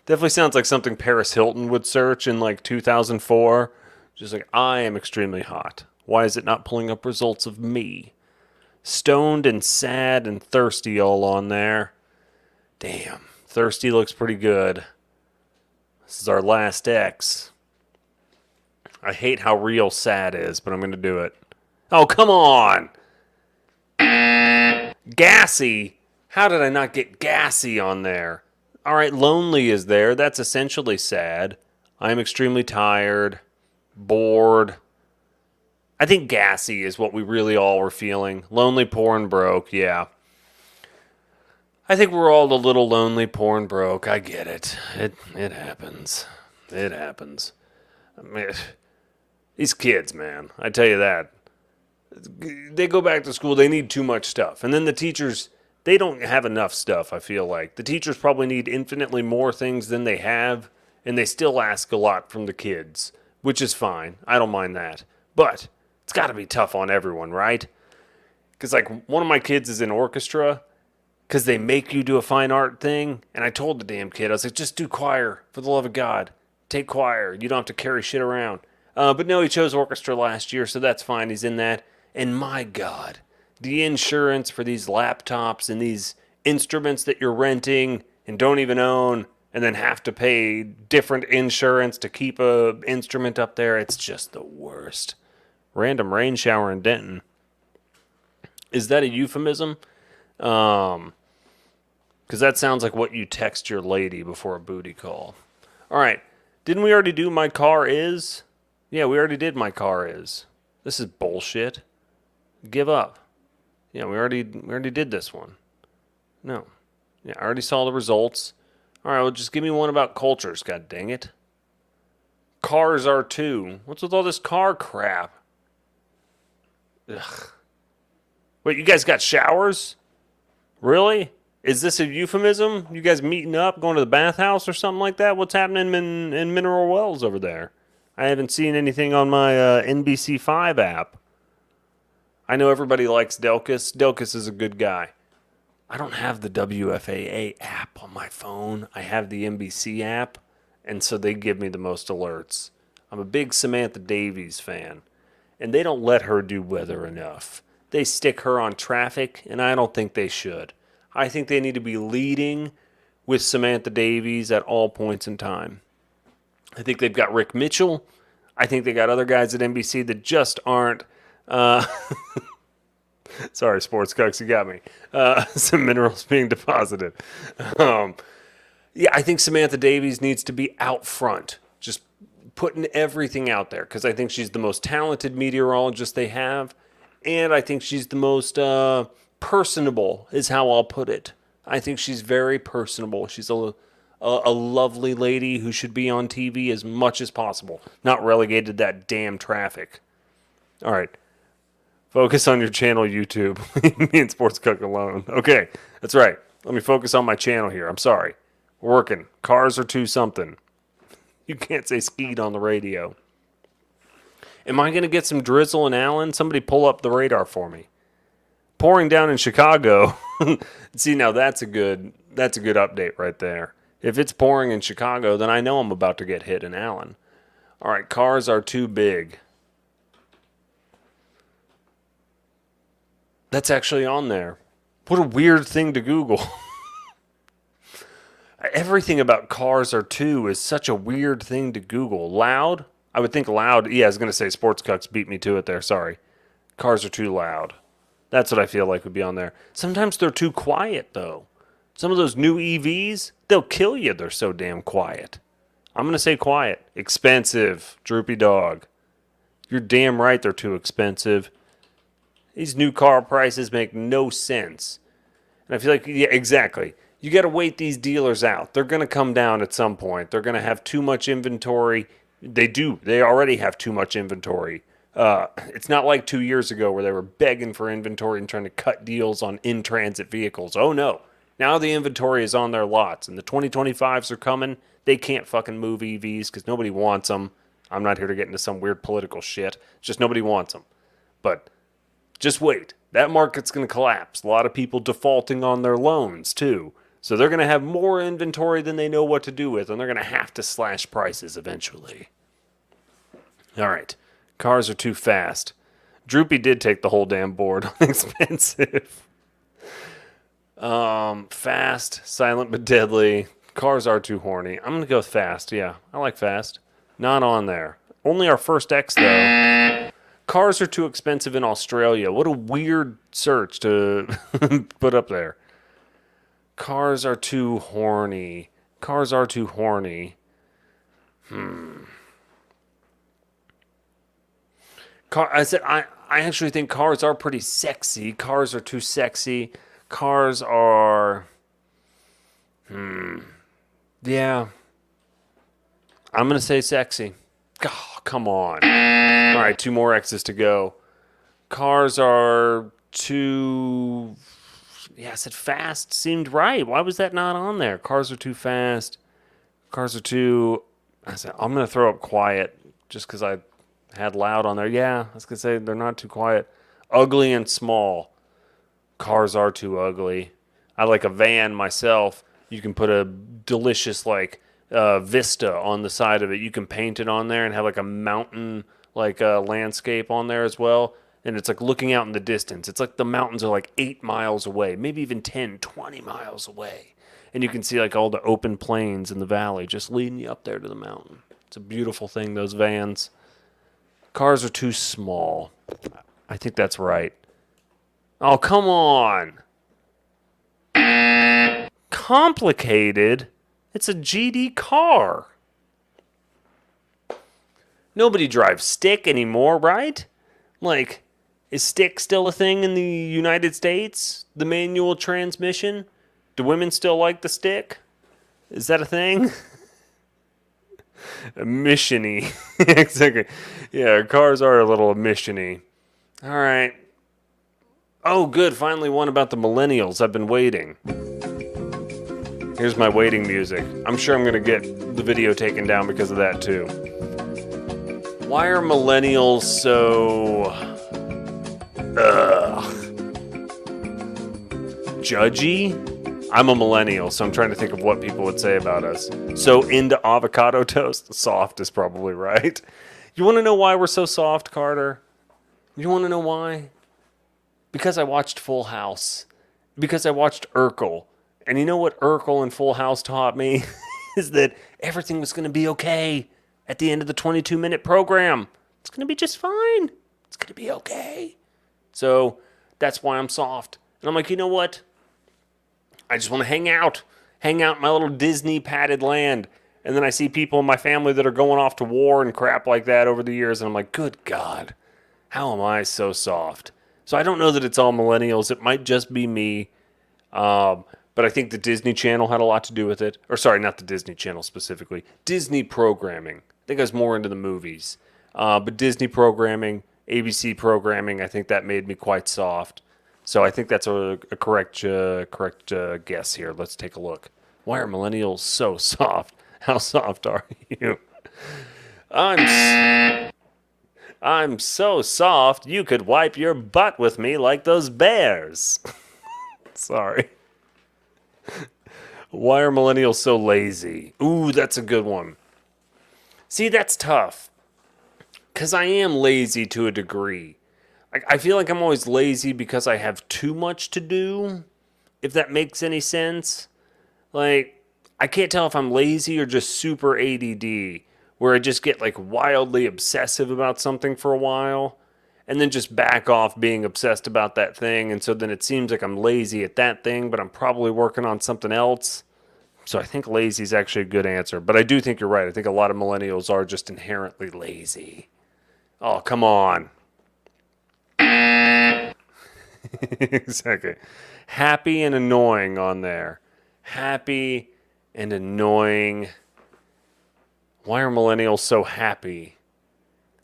Definitely sounds like something Paris Hilton would search in like 2004. Just like, I am extremely hot. Why is it not pulling up results of me? Stoned and sad and thirsty all on there. Damn. Thirsty looks pretty good. This is our last X. I hate how real sad is, but I'm going to do it. Oh, come on. Gassy. How did I not get gassy on there? All right, lonely is there. That's essentially sad. I'm extremely tired, bored. I think gassy is what we really all were feeling. Lonely, poor, and broke, yeah. I think we're all a little lonely, poor, and broke. I get it. It happens. It happens. I mean, these kids, man, I tell you that. They go back to school, they need too much stuff. And then the teachers, they don't have enough stuff, I feel like. The teachers probably need infinitely more things than they have, and they still ask a lot from the kids, which is fine. I don't mind that. But it's got to be tough on everyone, right? Because, like, one of my kids is in orchestra because they make you do a fine art thing. And I told the damn kid, I was like, just do choir, for the love of God. Take choir. You don't have to carry shit around. But no, he chose orchestra last year, so that's fine. He's in that. And my God, the insurance for these laptops and these instruments that you're renting and don't even own and then have to pay different insurance to keep a instrument up there, it's just the worst. Random rain shower in Denton. Is that a euphemism? Because that sounds like what you text your lady before a booty call. All right. Didn't we already do my car is? Yeah, we already did my car is. This is bullshit. Give up. Yeah, we already did this one. No. Yeah, I already saw the results. All right, well, just give me one about cultures, god dang it. Cars are too. What's with all this car crap? Ugh. Wait, you guys got showers? Really? Is this a euphemism? You guys meeting up, going to the bathhouse or something like that? What's happening in Mineral Wells over there? I haven't seen anything on my NBC5 app. I know everybody likes Delkus. Delkus is a good guy. I don't have the WFAA app on my phone. I have the NBC app, and so they give me the most alerts. I'm a big Samantha Davies fan, and they don't let her do weather enough. They stick her on traffic, and I don't think they should. I think they need to be leading with Samantha Davies at all points in time. I think they've got Rick Mitchell. I think they got other guys at NBC that just aren't. Sorry, sports cucks, you got me. Some minerals being deposited. Yeah, I think Samantha Davies needs to be out front, just putting everything out there, because I think she's the most talented meteorologist they have, and I think she's the most personable, is how I'll put it. I think she's very personable. She's a lovely lady who should be on TV as much as possible, not relegated to that damn traffic. All right. Focus on your channel, YouTube. Me and Sports Cook alone. Okay, that's right. Let me focus on my channel here. I'm sorry. We're working. Cars are too something. You can't say skied on the radio. Am I going to get some drizzle in Allen? Somebody pull up the radar for me. Pouring down in Chicago. See, now that's a good update right there. If it's pouring in Chicago, then I know I'm about to get hit in Allen. All right, cars are too big. That's actually on there. What a weird thing to Google. Everything about cars are too is such a weird thing to Google. Loud? I would think loud. Yeah, I was going to say sports cucks beat me to it there. Sorry. Cars are too loud. That's what I feel like would be on there. Sometimes they're too quiet, though. Some of those new EVs, they'll kill you. They're so damn quiet. I'm going to say quiet. Expensive. Droopy dog. You're damn right they're too expensive. These new car prices make no sense. And I feel like, yeah, exactly. You got to wait these dealers out. They're going to come down at some point. They're going to have too much inventory. They do. They already have too much inventory. It's not like 2 years ago where they were begging for inventory and trying to cut deals on in-transit vehicles. Oh, no. Now the inventory is on their lots, and the 2025s are coming. They can't fucking move EVs because nobody wants them. I'm not here to get into some weird political shit. It's just nobody wants them. But just wait. That market's going to collapse. A lot of people defaulting on their loans, too. So they're going to have more inventory than they know what to do with, and they're going to have to slash prices eventually. All right. Cars are too fast. Droopy did take the whole damn board on expensive. Fast, silent but deadly. Cars are too horny. I'm going to go with fast. Yeah, I like fast. Not on there. Only our first X, though. Cars are too expensive in Australia. What a weird search to put up there. Cars are too horny. Cars are too horny. I actually think cars are pretty sexy. Cars are too sexy. Cars are... Yeah. I'm going to say sexy. Oh, come on. All right, 2 more X's to go. Cars are too... Yeah, I said fast seemed right. Why was that not on there? Cars are too fast. Cars are too... I said, I'm going to throw up quiet just because I had loud on there. Yeah, I was going to say they're not too quiet. Ugly and small. Cars are too ugly. I like a van myself. You can put a delicious, vista on the side of it. You can paint it on there and have, a mountain, landscape on there as well. And it's looking out in the distance. It's like the mountains are 8 miles away, maybe even 10, 20 miles away. And you can see all the open plains in the valley just leading you up there to the mountain. It's a beautiful thing, those vans. Cars are too small. I think that's right. Oh, come on. Complicated? It's a GD car. Nobody drives stick anymore, right? Is stick still a thing in the United States? The manual transmission? Do women still like the stick? Is that a thing? Emissiony. Exactly. Yeah, cars are a little emissiony. All right. Oh, good. Finally one about the millennials. I've been waiting. Here's my waiting music. I'm sure I'm going to get the video taken down because of that, too. Why are millennials so... judgy? I'm a millennial, so I'm trying to think of what people would say about us. So into avocado toast? Soft is probably right. You want to know why we're so soft, Carter? You want to know why? Because I watched Full House. Because I watched Urkel. And you know what Urkel and Full House taught me? Is that everything was going to be okay at the end of the 22-minute program. It's going to be just fine. It's going to be okay. So that's why I'm soft. And I'm like, you know what? I just want to hang out in my little Disney padded land. And then I see people in my family that are going off to war and crap like that over the years. And I'm like, good God, how am I so soft? So I don't know that it's all millennials. It might just be me. But I think the Disney Channel had a lot to do with it. Or sorry, not the Disney Channel specifically. Disney programming. I think I was more into the movies. But Disney programming, ABC programming, I think that made me quite soft. So I think that's a correct guess here. Let's take a look. Why are millennials so soft? How soft are you? I'm so soft you could wipe your butt with me like those bears. Sorry. Why are millennials so lazy? Ooh, that's a good one. See, that's tough. Because I am lazy to a degree. I feel like I'm always lazy because I have too much to do. if that makes any sense. Like, I can't tell if I'm lazy or just super ADD, where I just get like wildly obsessive about something for a while and then just back off being obsessed about that thing. And so then it seems like I'm lazy at that thing, but I'm probably working on something else. So I think lazy is actually a good answer. But I do think you're right. I think a lot of millennials are just inherently lazy. Oh, come on. Exactly. Happy and annoying on there. Happy and annoying. Why are millennials so happy?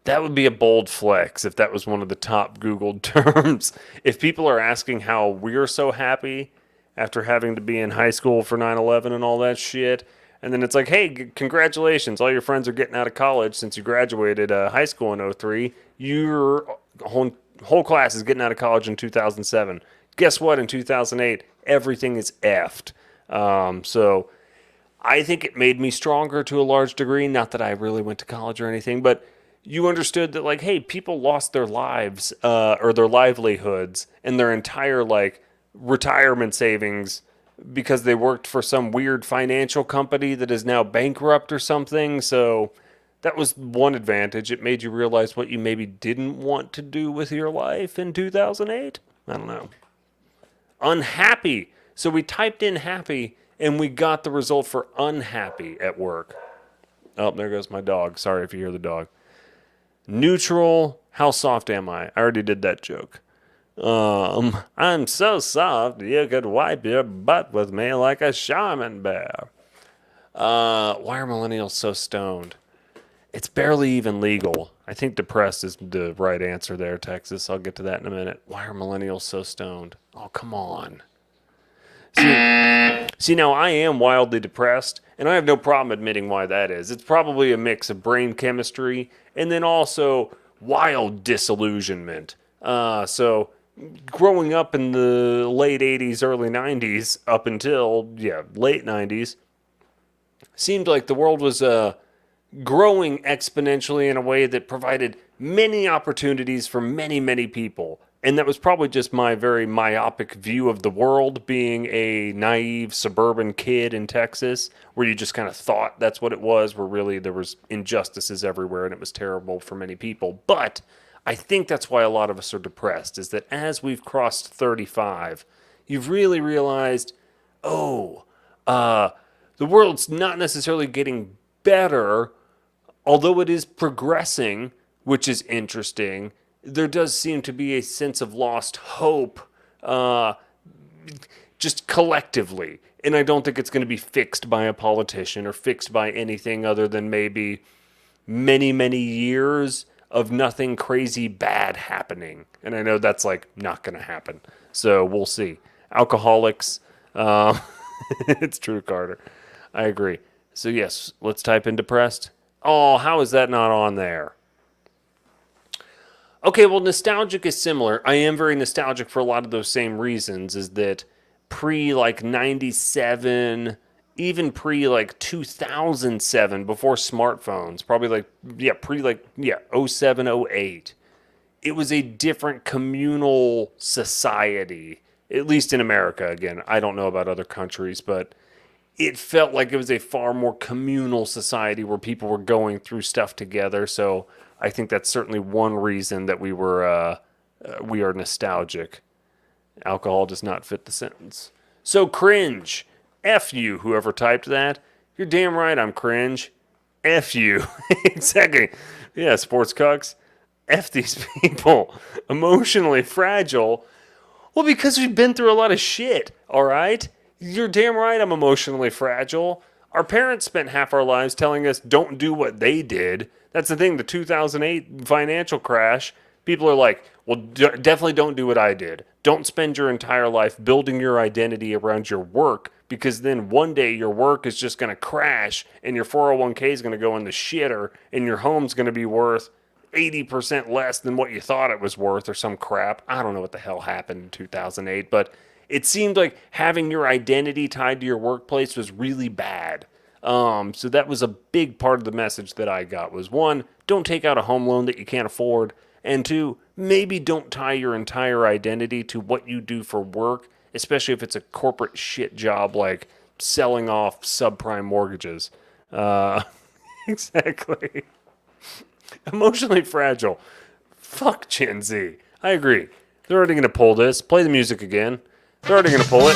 That would be a bold flex if that was one of the top Googled terms. If people are asking how we're so happy after having to be in high school for 9/11 and all that shit, and then it's like, hey, congratulations, all your friends are getting out of college since you graduated high school in '03. Your whole class is getting out of college in 2007. Guess what? In 2008, everything is effed. So I think it made me stronger to a large degree. Not that I really went to college or anything, but you understood that, like, hey, people lost their lives or their livelihoods and their entire, like, retirement savings because they worked for some weird financial company that is now bankrupt or something. So that was one advantage. It made you realize what you maybe didn't want to do with your life in 2008. I don't know. Unhappy. So we typed in happy and we got the result for unhappy at work. Oh, there goes my dog. Sorry if you hear the dog. Neutral. How soft am I? I already did that joke. I'm so soft you could wipe your butt with me like a shaman bear. Why are millennials so stoned? It's barely even legal. I think depressed is the right answer there, Texas. I'll get to that in a minute. Why are millennials so stoned? Oh, come on. See, now I am wildly depressed, and I have no problem admitting why that is. It's probably a mix of brain chemistry and then also wild disillusionment. So growing up in the late 80s, early 90s, up until, late 90s, seemed like the world was growing exponentially in a way that provided many opportunities for many, many people. And that was probably just my very myopic view of the world, being a naive suburban kid in Texas, where you just kind of thought that's what it was, where really there was injustices everywhere and it was terrible for many people. But I think that's why a lot of us are depressed, is that as we've crossed 35, you've really realized, the world's not necessarily getting better, although it is progressing, which is interesting. There does seem to be a sense of lost hope, just collectively. And I don't think it's going to be fixed by a politician or fixed by anything other than maybe many, many years of nothing crazy bad happening. And I know that's like not going to happen. So we'll see. Alcoholics. It's true, Carter. I agree. So yes, let's type in depressed. Oh, how is that not on there? Okay, well, nostalgic is similar. I am very nostalgic for a lot of those same reasons, is that pre, like, 97, even pre, like, 2007, before smartphones, probably, like, pre, like, 07, 08, it was a different communal society, at least in America. Again, I don't know about other countries, but it felt like it was a far more communal society where people were going through stuff together. So I think that's certainly one reason that we are nostalgic. Alcohol does not fit the sentence. So cringe. F you, whoever typed that. You're damn right I'm cringe. F you. Exactly. Yeah, sports cucks. F these people. Emotionally fragile. Well, because we've been through a lot of shit, all right? You're damn right I'm emotionally fragile. Our parents spent half our lives telling us don't do what they did. That's the thing, the 2008 financial crash. People are like, well, definitely don't do what I did. Don't spend your entire life building your identity around your work, because then one day your work is just going to crash and your 401k is going to go in the shitter and your home's going to be worth 80% less than what you thought it was worth or some crap. I don't know what the hell happened in 2008, but it seemed like having your identity tied to your workplace was really bad. So that was a big part of the message that I got was, one, don't take out a home loan that you can't afford. And two, maybe don't tie your entire identity to what you do for work especially if it's a corporate shit job like selling off subprime mortgages. Uh, exactly. Emotionally fragile. Fuck Gen Z. I agree. They're already going to pull this. Play the music again. They're already going to pull it.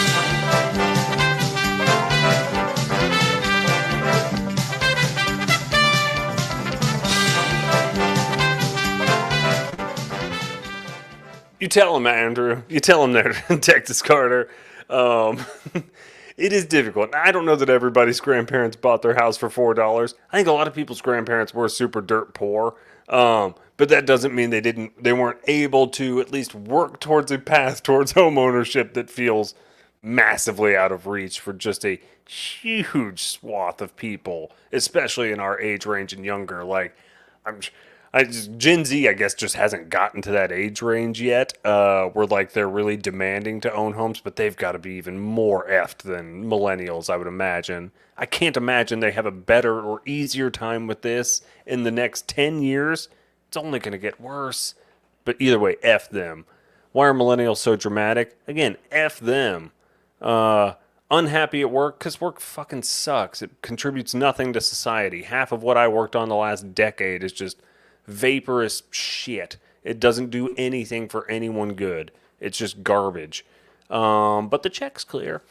You tell him, Andrew. You tell him there, Texas Carter. Um, it is difficult. I don't know that everybody's grandparents bought their house for $4. I think a lot of people's grandparents were super dirt poor. But that doesn't mean they weren't able to at least work towards a path towards home ownership that feels massively out of reach for just a huge swath of people, especially in our age range and younger. Like, Gen Z, I guess, just hasn't gotten to that age range yet, where like they're really demanding to own homes, but they've got to be even more effed than millennials, I would imagine. I can't imagine they have a better or easier time with this in the next 10 years. It's only going to get worse. But either way, F them. Why are millennials so dramatic? Again, F them. Unhappy at work because work fucking sucks. It contributes nothing to society. Half of what I worked on the last decade is just vaporous shit. It doesn't do anything for anyone good. It's just garbage. But the check's clear.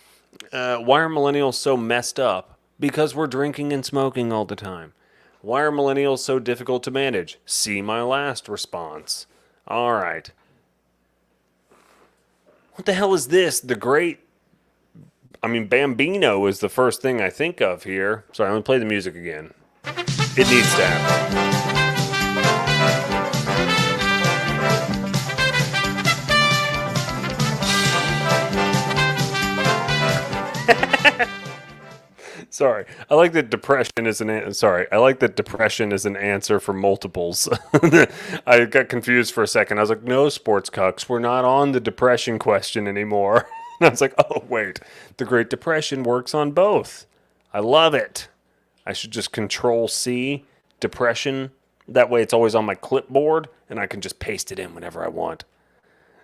Why are millennials so messed up? Because we're drinking and smoking all the time. Why are millennials so difficult to manage? See my last response. All right. What the hell is this? Bambino is the first thing I think of here. Sorry, I'm going to play the music again. It needs to happen. Sorry, I like that depression is an answer for multiples. I got confused for a second. I was like, no, sports cucks, we're not on the depression question anymore. And I was like, oh wait, the Great Depression works on both. I love it. I should just Control C depression. That way it's always on my clipboard and I can just paste it in whenever I want.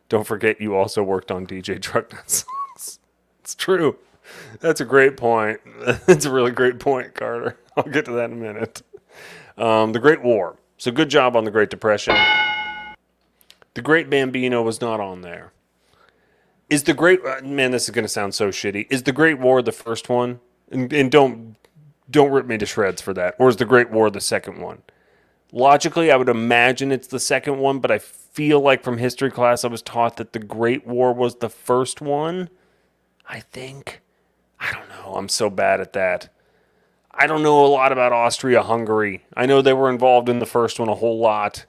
Don't forget you also worked on DJ Trucknut songs. It's true. That's a great point. That's a really great point, Carter. I'll get to that in a minute. The Great War. So good job on the Great Depression. The Great Bambino was not on there. Is the Great... man, this is going to sound so shitty. Is the Great War the first one? And don't rip me to shreds for that. Or is the Great War the second one? Logically, I would imagine it's the second one, but I feel like from history class I was taught that the Great War was the first one. I think... I don't know. I'm so bad at that. I don't know a lot about Austria-Hungary. I know they were involved in the first one a whole lot.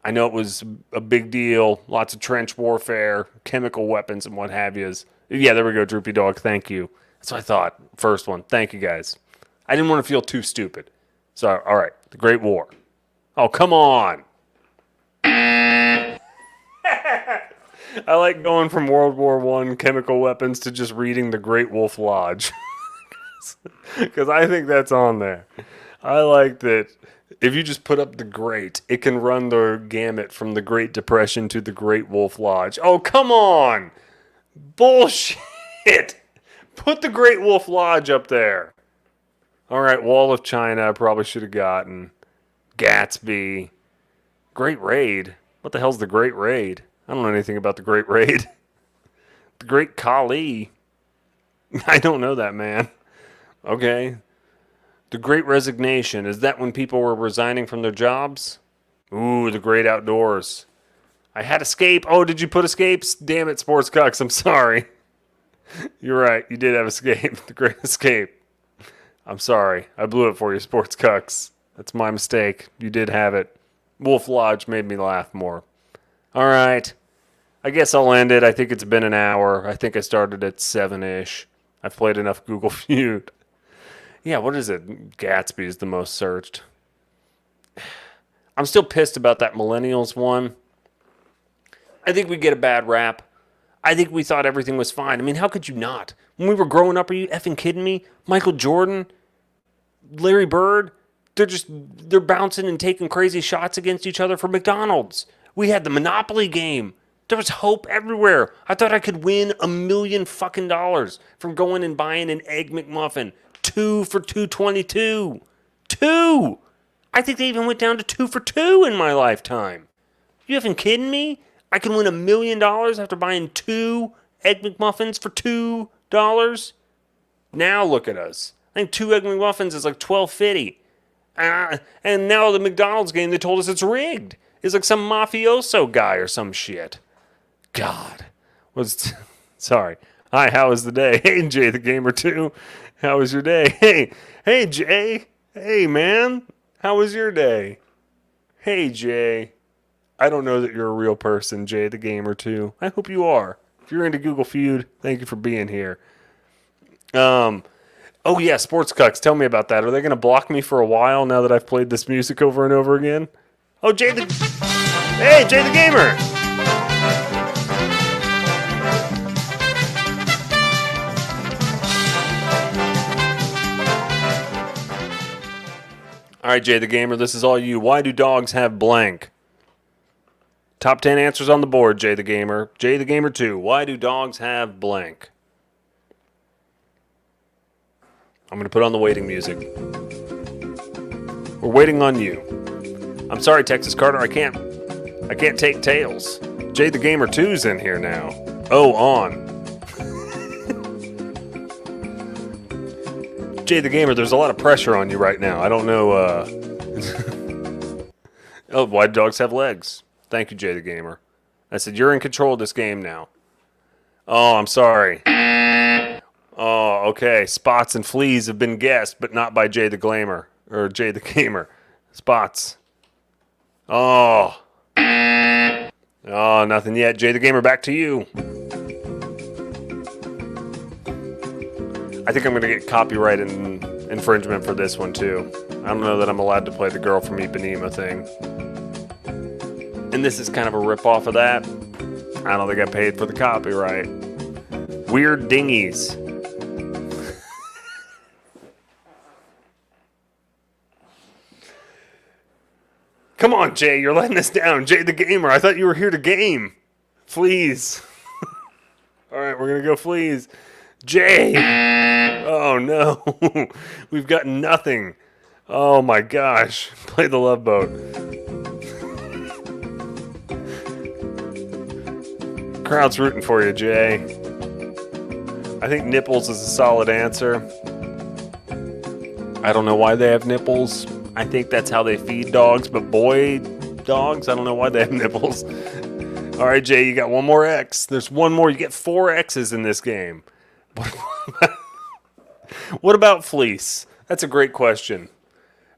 I know it was a big deal. Lots of trench warfare, chemical weapons, and what have yous. Yeah, there we go, Droopy Dog. Thank you. That's what I thought. First one. Thank you, guys. I didn't want to feel too stupid. So, all right. The Great War. Oh, come on. I like going from World War I chemical weapons to just reading The Great Wolf Lodge. Because I think that's on there. I like that if you just put up the Great, it can run the gamut from the Great Depression to the Great Wolf Lodge. Oh, come on. Bullshit. Put the Great Wolf Lodge up there. All right, Wall of China I probably should have gotten. Gatsby. Great Raid. What the hell's the Great Raid? I don't know anything about the Great Raid. The Great Khali. I don't know that, man. Okay. The Great Resignation. Is that when people were resigning from their jobs? Ooh, the Great Outdoors. I had Escape. Oh, did you put Escapes? Damn it, Sports Cucks. I'm sorry. You're right. You did have Escape. The Great Escape. I'm sorry. I blew it for you, Sports Cucks. That's my mistake. You did have it. Wolf Lodge made me laugh more. All right. I guess I'll end it. I think it's been an hour. I think I started at 7-ish. I've played enough Google Feud. Yeah, what is it? Gatsby is the most searched. I'm still pissed about that Millennials one. I think we get a bad rap. I think we thought everything was fine. I mean, how could you not? When we were growing up, are you effing kidding me? Michael Jordan, Larry Bird, they're bouncing and taking crazy shots against each other for McDonald's. We had the Monopoly game. There was hope everywhere. I thought I could win $1 million from going and buying an Egg McMuffin. 2 for $2.22. 2! I think they even went down to 2 for 2 in my lifetime. You effing kidding me? I can win $1 million after buying 2 Egg McMuffins for $2? Now look at us. I think 2 Egg McMuffins is like $12.50. And now the McDonald's game, they told us it's rigged. It's like some mafioso guy or some shit. God. Sorry. Hi, how was the day? Hey, Jay the Gamer 2. How was your day? Hey, Jay. Hey, man. How was your day? Hey, Jay. I don't know that you're a real person, Jay the Gamer 2. I hope you are. If you're into Google Feud, thank you for being here. Oh, yeah, Sports Cucks. Tell me about that. Are they going to block me for a while now that I've played this music over and over again? Oh, Jay the... Hey, Jay the Gamer! All right, Jay the Gamer, this is all you. Why do dogs have blank? Top 10 answers on the board, Jay the Gamer. Jay the Gamer 2. Why do dogs have blank? I'm going to put on the waiting music. We're waiting on you. I'm sorry, Texas Carter. I can't take tails. Jay the Gamer 2's in here now. Oh, on. Jay the Gamer, there's a lot of pressure on you right now. I don't know. Oh, why do dogs have legs? Thank you, Jay the Gamer. I said, you're in control of this game now. Oh, I'm sorry. Oh, okay. Spots and fleas have been guessed, but not by Jay the Glamour. Or Jay the Gamer. Spots. Oh. Oh, nothing yet. Jay the Gamer, back to you. I think I'm going to get copyright infringement for this one, too. I don't know that I'm allowed to play the Girl from Ipanema thing. And this is kind of a rip-off of that. I don't think I paid for the copyright. Weird Dinghies. Come on, Jay, you're letting us down. Jay the Gamer, I thought you were here to game. Fleas. All right, we're going to go fleas. Jay! Oh, no. We've got nothing. Oh, my gosh. Play the Love Boat. Crowd's rooting for you, Jay. I think nipples is a solid answer. I don't know why they have nipples. I think that's how they feed dogs, but boy dogs, I don't know why they have nipples. All right, Jay, you got one more X. There's one more. You get 4 X's in this game. What about fleece? That's a great question.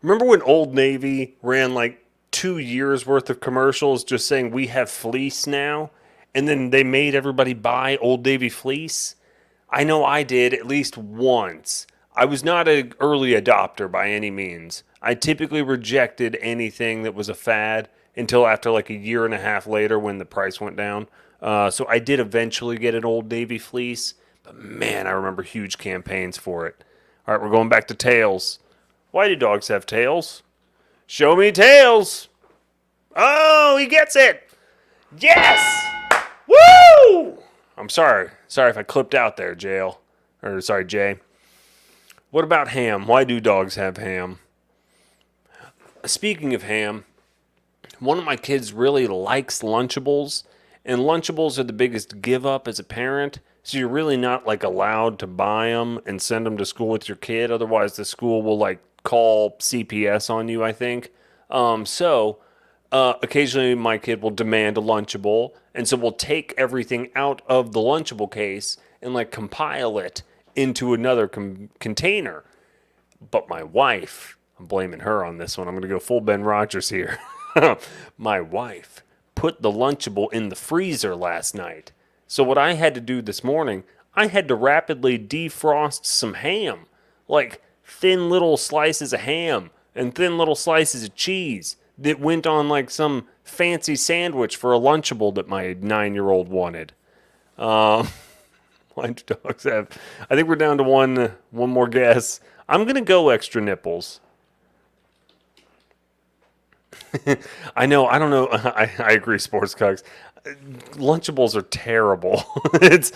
Remember when Old Navy ran like 2 years worth of commercials just saying we have fleece now? And then they made everybody buy Old Navy fleece? I know I did at least once. I was not an early adopter by any means. I typically rejected anything that was a fad until after like a year and a half later when the price went down. So I did eventually get an Old Navy fleece. But man, I remember huge campaigns for it. All right, we're going back to tails. Why do dogs have tails? Show me tails. Oh, he gets it. Yes! Woo! I'm sorry. Sorry if I clipped out there, Jay. What about ham? Why do dogs have ham? Speaking of ham, one of my kids really likes Lunchables, and Lunchables are the biggest give up as a parent, so you're really not like allowed to buy them and send them to school with your kid. Otherwise, the school will like call CPS on you, I think. Occasionally my kid will demand a Lunchable, and so we'll take everything out of the Lunchable case and like compile it into another container. But my wife, I'm blaming her on this one. I'm going to go full Ben Rogers here. My wife put the Lunchable in the freezer last night. So what I had to do this morning, I had to rapidly defrost some ham. Like thin little slices of ham and thin little slices of cheese that went on like some fancy sandwich for a Lunchable that my 9-year-old wanted. Why do dogs have... I think we're down to one more guess. I'm going to go extra nipples. I know, I don't know. I agree, Sports Cucks. Lunchables are terrible. It's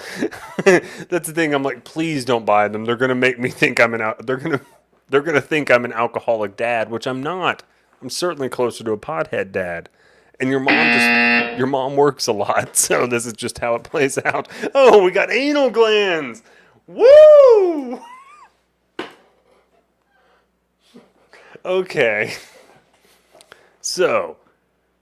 that's the thing. I'm like, please don't buy them. They're gonna make me think they're gonna think I'm an alcoholic dad, which I'm not. I'm certainly closer to a pothead dad. And your mom works a lot, so this is just how it plays out. Oh, we got anal glands. Woo! Okay. So,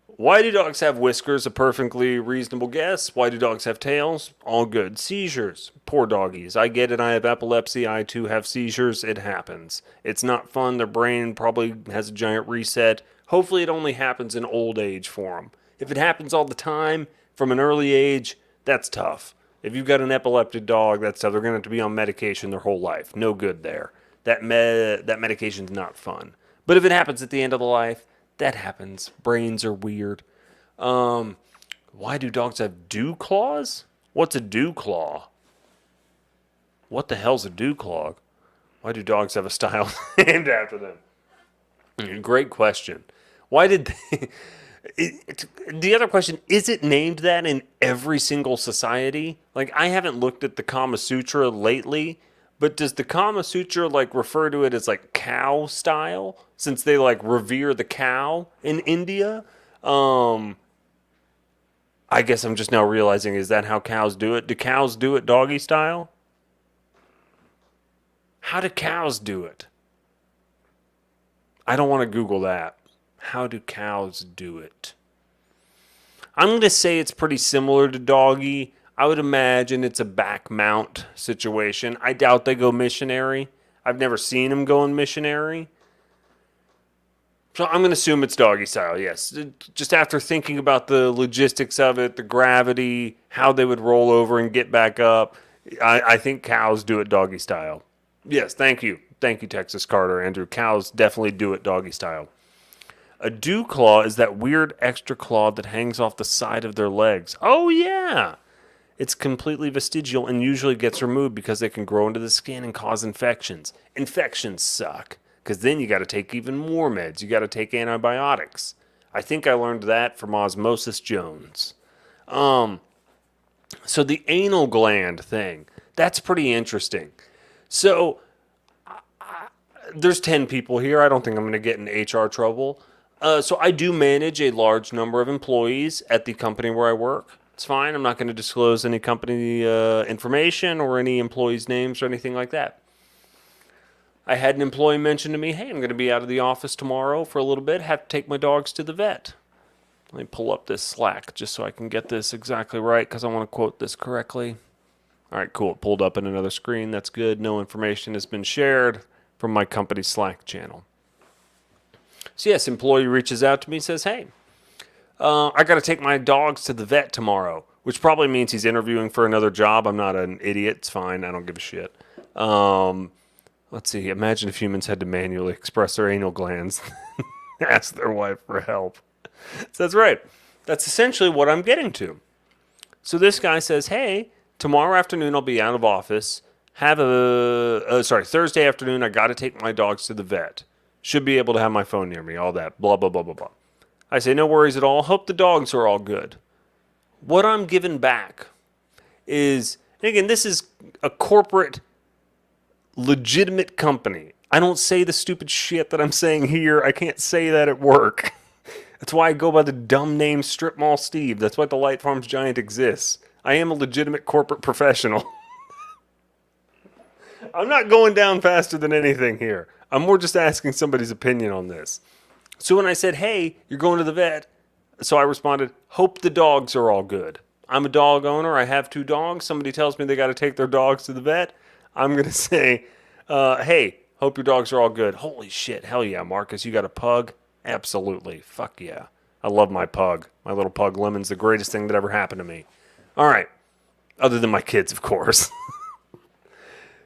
why do dogs have whiskers? A perfectly reasonable guess. Why do dogs have tails? All good. Seizures. Poor doggies. I get it. I have epilepsy. I too have seizures. It happens. It's not fun. Their brain probably has a giant reset. Hopefully, it only happens in old age for them. If it happens all the time from an early age, that's tough. If you've got an epileptic dog, that's tough. They're going to have to be on medication their whole life. No good there. That medication's not fun. But if it happens at the end of the life, that happens. Brains are weird. Why do dogs have dew claws? What's a dew claw? What the hell's a dew claw? Why do dogs have a style named after them? Great question. Why did they... The other question, is it named that in every single society? Like, I haven't looked at the Kama Sutra lately, but does the Kama Sutra like refer to it as like cow style, since they like revere the cow in India? I guess I'm just now realizing, is that how cows do it? Do cows do it doggy style? How do cows do it? I don't want to Google that. How do cows do it? I'm going to say it's pretty similar to doggy. I would imagine it's a back mount situation. I doubt they go missionary. I've never seen them going missionary. So I'm going to assume it's doggy style, yes. Just after thinking about the logistics of it, the gravity, how they would roll over and get back up, I think cows do it doggy style. Yes, thank you. Thank you, Texas Carter, Andrew. Cows definitely do it doggy style. A dew claw is that weird extra claw that hangs off the side of their legs. Oh, yeah. It's completely vestigial and usually gets removed because they can grow into the skin and cause infections. Infections suck, because then you got to take even more meds. You got to take antibiotics. I think I learned that from Osmosis Jones. So the anal gland thing, that's pretty interesting. So there's 10 people here. I don't think I'm going to get in HR trouble. So I do manage a large number of employees at the company where I work. It's fine. I'm not going to disclose any company information or any employees' names or anything like that. I had an employee mention to me, hey, I'm going to be out of the office tomorrow for a little bit. Have to take my dogs to the vet. Let me pull up this Slack just so I can get this exactly right, because I want to quote this correctly. All right, cool. It pulled up in another screen. That's good. No information has been shared from my company's Slack channel. So yes, employee reaches out to me and says, hey, I got to take my dogs to the vet tomorrow, which probably means he's interviewing for another job. I'm not an idiot. It's fine. I don't give a shit. Let's see. Imagine if humans had to manually express their anal glands, ask their wife for help. So that's right. That's essentially what I'm getting to. So this guy says, hey, tomorrow afternoon I'll be out of office. Thursday afternoon I got to take my dogs to the vet. Should be able to have my phone near me, all that, blah, blah, blah, blah, blah. I say, no worries at all. Hope the dogs are all good. What I'm giving back is, and again, this is a corporate, legitimate company. I don't say the stupid shit that I'm saying here. I can't say that at work. That's why I go by the dumb name Strip Mall Steve. That's why the Light Farms Giant exists. I am a legitimate corporate professional. I'm not going down faster than anything here. I'm more just asking somebody's opinion on this. So when I said, hey, you're going to the vet, so I responded, hope the dogs are all good. I'm a dog owner. I have 2 dogs. Somebody tells me they got to take their dogs to the vet. I'm going to say, hey, hope your dogs are all good. Holy shit. Hell yeah, Marcus. You got a pug? Absolutely. Fuck yeah. I love my pug. My little pug Lemon's the greatest thing that ever happened to me. All right. Other than my kids, of course.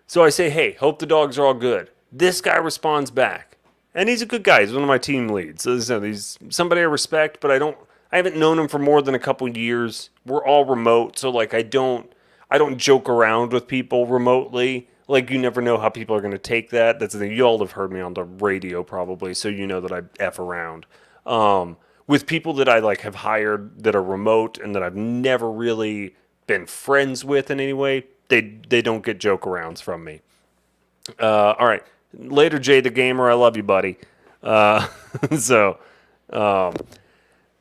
So I say, hey, hope the dogs are all good. This guy responds back. And he's a good guy. He's one of my team leads. So he's somebody I respect, but I haven't known him for more than a couple years. We're all remote, so like I don't joke around with people remotely. Like, you never know how people are going to take that. That's the thing. You all have heard me on the radio probably, so you know that I F around. with people that I like have hired that are remote and that I've never really been friends with in any way, they don't get joke arounds from me. All right, later, Jay the gamer, I love you, buddy. Uh, so, so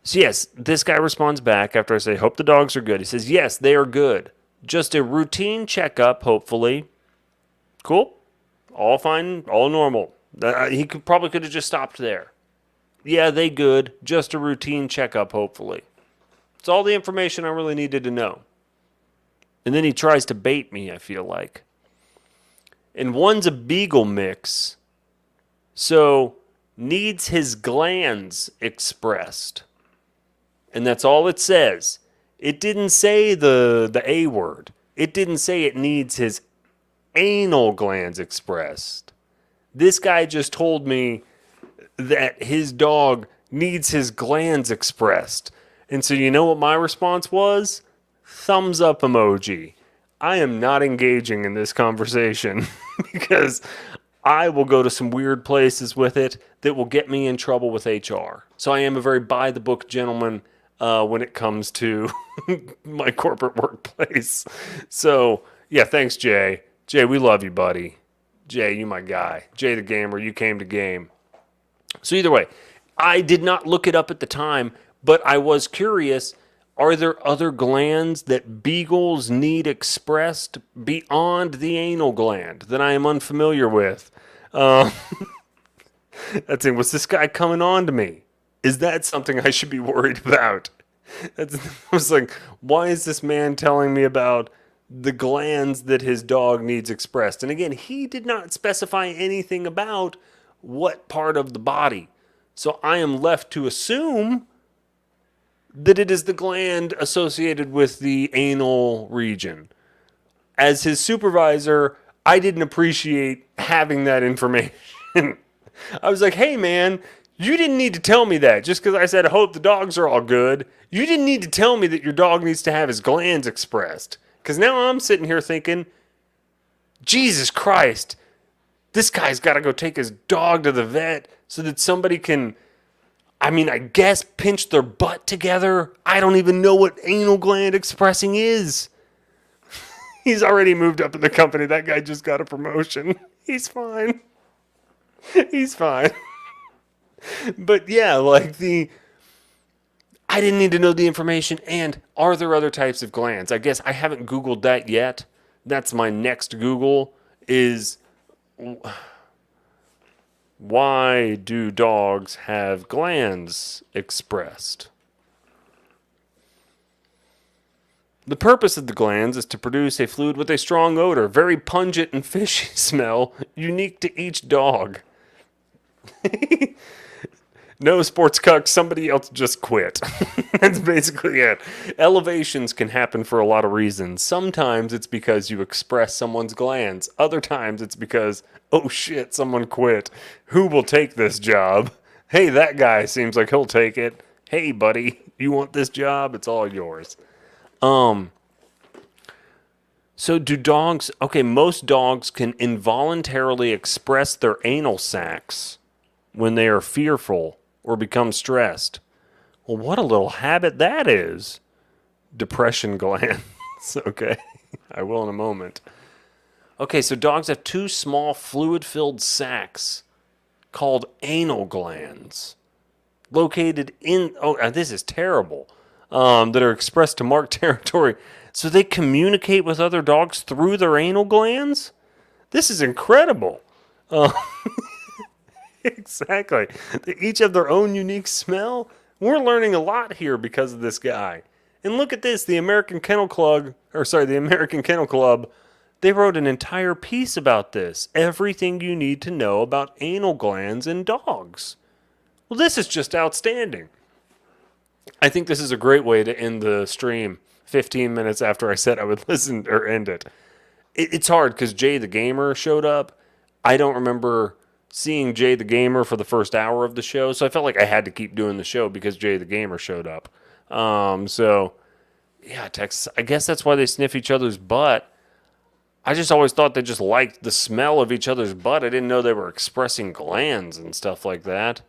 yes, this guy responds back after I say, "Hope the dogs are good." He says, "Yes, they are good. Just a routine checkup, hopefully." Cool, all fine, all normal. He could have just stopped there. Yeah, they good. Just a routine checkup, hopefully. It's all the information I really needed to know. And then he tries to bait me, I feel like. And one's a beagle mix, so needs his glands expressed. And that's all it says. It didn't say the A word. It didn't say it needs his anal glands expressed. This guy just told me that his dog needs his glands expressed. And so you know what my response was? Thumbs up emoji. I am not engaging in this conversation because I will go to some weird places with it that will get me in trouble with HR. So I am a very by the book gentleman when it comes to my corporate workplace. So yeah, thanks, Jay. Jay, we love you, buddy. Jay, you my guy. Jay the gamer, you came to game. So either way, I did not look it up at the time, but I was curious. Are there other glands that beagles need expressed beyond the anal gland that I am unfamiliar with? That's it. Was this guy coming on to me? Is that something I should be worried about? I was like, why is this man telling me about the glands that his dog needs expressed? And again, he did not specify anything about what part of the body. So I am left to assume that it is the gland associated with the anal region. As his supervisor, I didn't appreciate having that information. I was like, hey man, you didn't need to tell me that just because I said, I hope the dogs are all good. You didn't need to tell me that your dog needs to have his glands expressed. Because now I'm sitting here thinking, Jesus Christ, this guy's got to go take his dog to the vet so that somebody can, I guess, pinch their butt together. I don't even know what anal gland expressing is. He's already moved up in the company. That guy just got a promotion. He's fine. He's fine. But yeah, I didn't need to know the information. And are there other types of glands? I guess I haven't Googled that yet. That's my next Google is, why do dogs have glands expressed? The purpose of the glands is to produce a fluid with a strong odor, very pungent and fishy smell, unique to each dog. No, sports cuck, somebody else just quit. That's basically it. Elevations can happen for a lot of reasons. Sometimes it's because you express someone's glands. Other times it's because, oh shit, someone quit. Who will take this job? Hey, that guy seems like he'll take it. Hey, buddy, you want this job? It's all yours. So do dogs, most dogs can involuntarily express their anal sacs when they are fearful or become stressed. Well, what a little habit that is. Depression glands. Okay, I will in a moment. Okay, so dogs have two small fluid-filled sacs called anal glands located in, this is terrible, that are expressed to mark territory. So they communicate with other dogs through their anal glands? This is incredible. Exactly. They each have their own unique smell. We're learning a lot here because of this guy. And look at this, the American Kennel Club, they wrote an entire piece about this. Everything you need to know about anal glands in dogs. Well, this is just outstanding. I think this is a great way to end the stream 15 minutes after I said I would listen or end it. It's hard because Jay the Gamer showed up. I don't remember seeing Jay the Gamer for the first hour of the show, so I felt like I had to keep doing the show because Jay the Gamer showed up. Texas, I guess that's why they sniff each other's butt. I just always thought they just liked the smell of each other's butt. I didn't know they were expressing glands and stuff like that.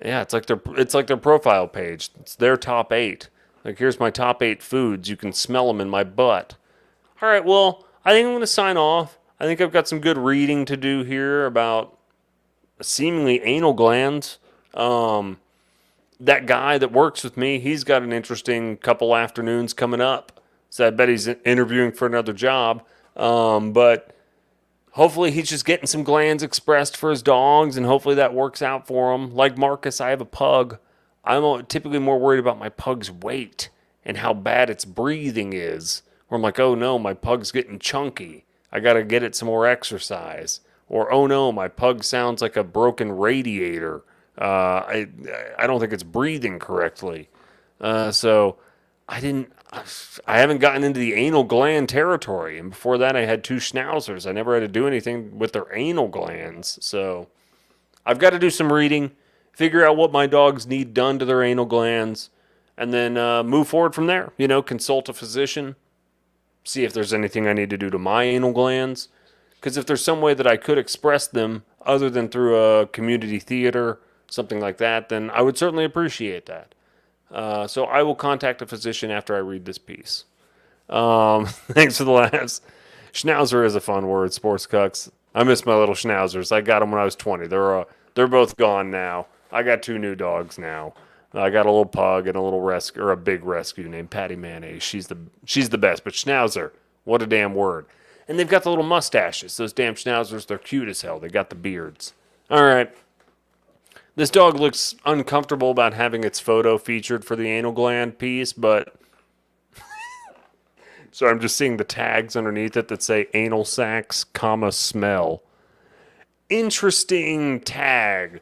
Yeah, it's like their profile page. It's their top 8. Like, here's my top 8 foods. You can smell them in my butt. All right, well, I think I'm going to sign off. I think I've got some good reading to do here about seemingly anal glands. That guy that works with me, he's got an interesting couple afternoons coming up. So I bet he's interviewing for another job. But hopefully he's just getting some glands expressed for his dogs, and hopefully that works out for him. Like Marcus, I have a pug. I'm typically more worried about my pug's weight and how bad its breathing is. Where I'm like, oh no, my pug's getting chunky. I got to get it some more exercise. Or, oh no, my pug sounds like a broken radiator. I don't think it's breathing correctly. So I haven't gotten into the anal gland territory. And before that, I had 2 schnauzers. I never had to do anything with their anal glands. So I've got to do some reading, figure out what my dogs need done to their anal glands, and then move forward from there. Consult a physician, see if there's anything I need to do to my anal glands. Because if there's some way that I could express them other than through a community theater, something like that, then I would certainly appreciate that. So I will contact a physician after I read this piece. Thanks for the laughs. Schnauzer is a fun word, sports cucks. I miss my little schnauzers. I got them when I was 20. They're both gone now. I got 2 new dogs now. I got a little pug and a little rescue, or a big rescue named Patty Mayonnaise. She's the best. But schnauzer, what a damn word. And they've got the little mustaches. Those damn schnauzers, they're cute as hell. They got the beards. All right. This dog looks uncomfortable about having its photo featured for the anal gland piece, but so I'm just seeing the tags underneath it that say anal sacs, smell. Interesting tag.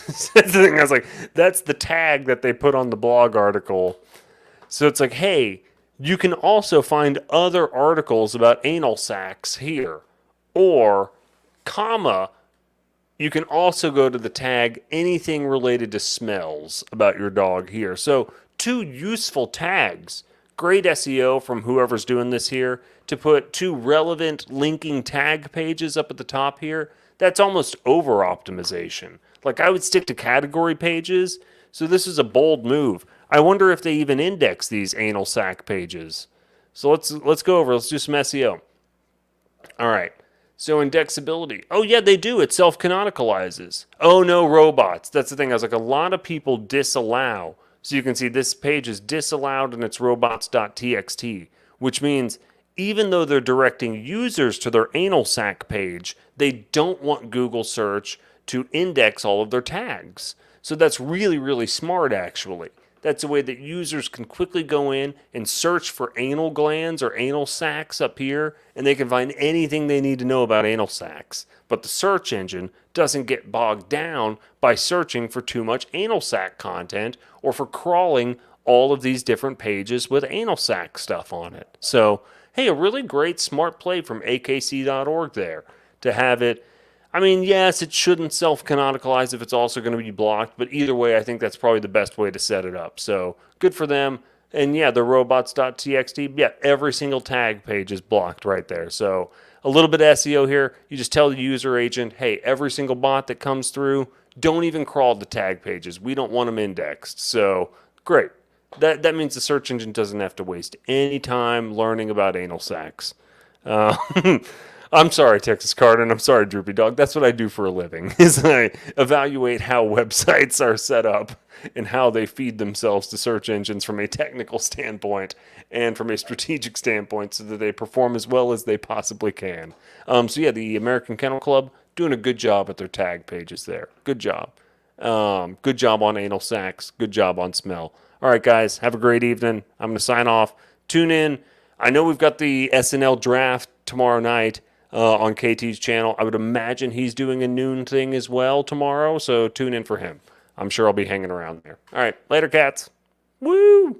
That's the thing. I was like, that's the tag that they put on the blog article. So it's like, hey, you can also find other articles about anal sacs here. Or, you can also go to the tag anything related to smells about your dog here. So 2 useful tags. Great SEO from whoever's doing this here to put 2 relevant linking tag pages up at the top here. That's almost over optimization. Like, I would stick to category pages. So this is a bold move. I wonder if they even index these anal sac pages. So let's go over. Let's do some SEO. All right. So indexability. Oh, yeah, they do. It self-canonicalizes. Oh, no, robots. That's the thing. I was like, a lot of people disallow. So you can see this page is disallowed and it's robots.txt, which means even though they're directing users to their anal sac page, they don't want Google search to index all of their tags. So that's really, really smart, actually. That's a way that users can quickly go in and search for anal glands or anal sacs up here, and they can find anything they need to know about anal sacs. But the search engine doesn't get bogged down by searching for too much anal sac content or for crawling all of these different pages with anal sac stuff on it. So, hey, a really great smart play from akc.org there to have it. I mean, yes, it shouldn't self-canonicalize if it's also going to be blocked, but either way, I think that's probably the best way to set it up. So, good for them. And yeah, the robots.txt, yeah, every single tag page is blocked right there. So, a little bit of SEO here. You just tell the user agent, hey, every single bot that comes through, don't even crawl the tag pages. We don't want them indexed. So, great. That means the search engine doesn't have to waste any time learning about anal sacs. I'm sorry, Texas Card, and I'm sorry, Droopy Dog. That's what I do for a living, is I evaluate how websites are set up and how they feed themselves to search engines from a technical standpoint and from a strategic standpoint so that they perform as well as they possibly can. So yeah, the American Kennel Club doing a good job at their tag pages there. Good job. Good job on anal sacs. Good job on smell. All right, guys, have a great evening. I'm going to sign off. Tune in. I know we've got the SNL draft tomorrow night. On KT's channel. I would imagine he's doing a noon thing as well tomorrow, so tune in for him. I'm sure I'll be hanging around there. All right, later, cats. Woo!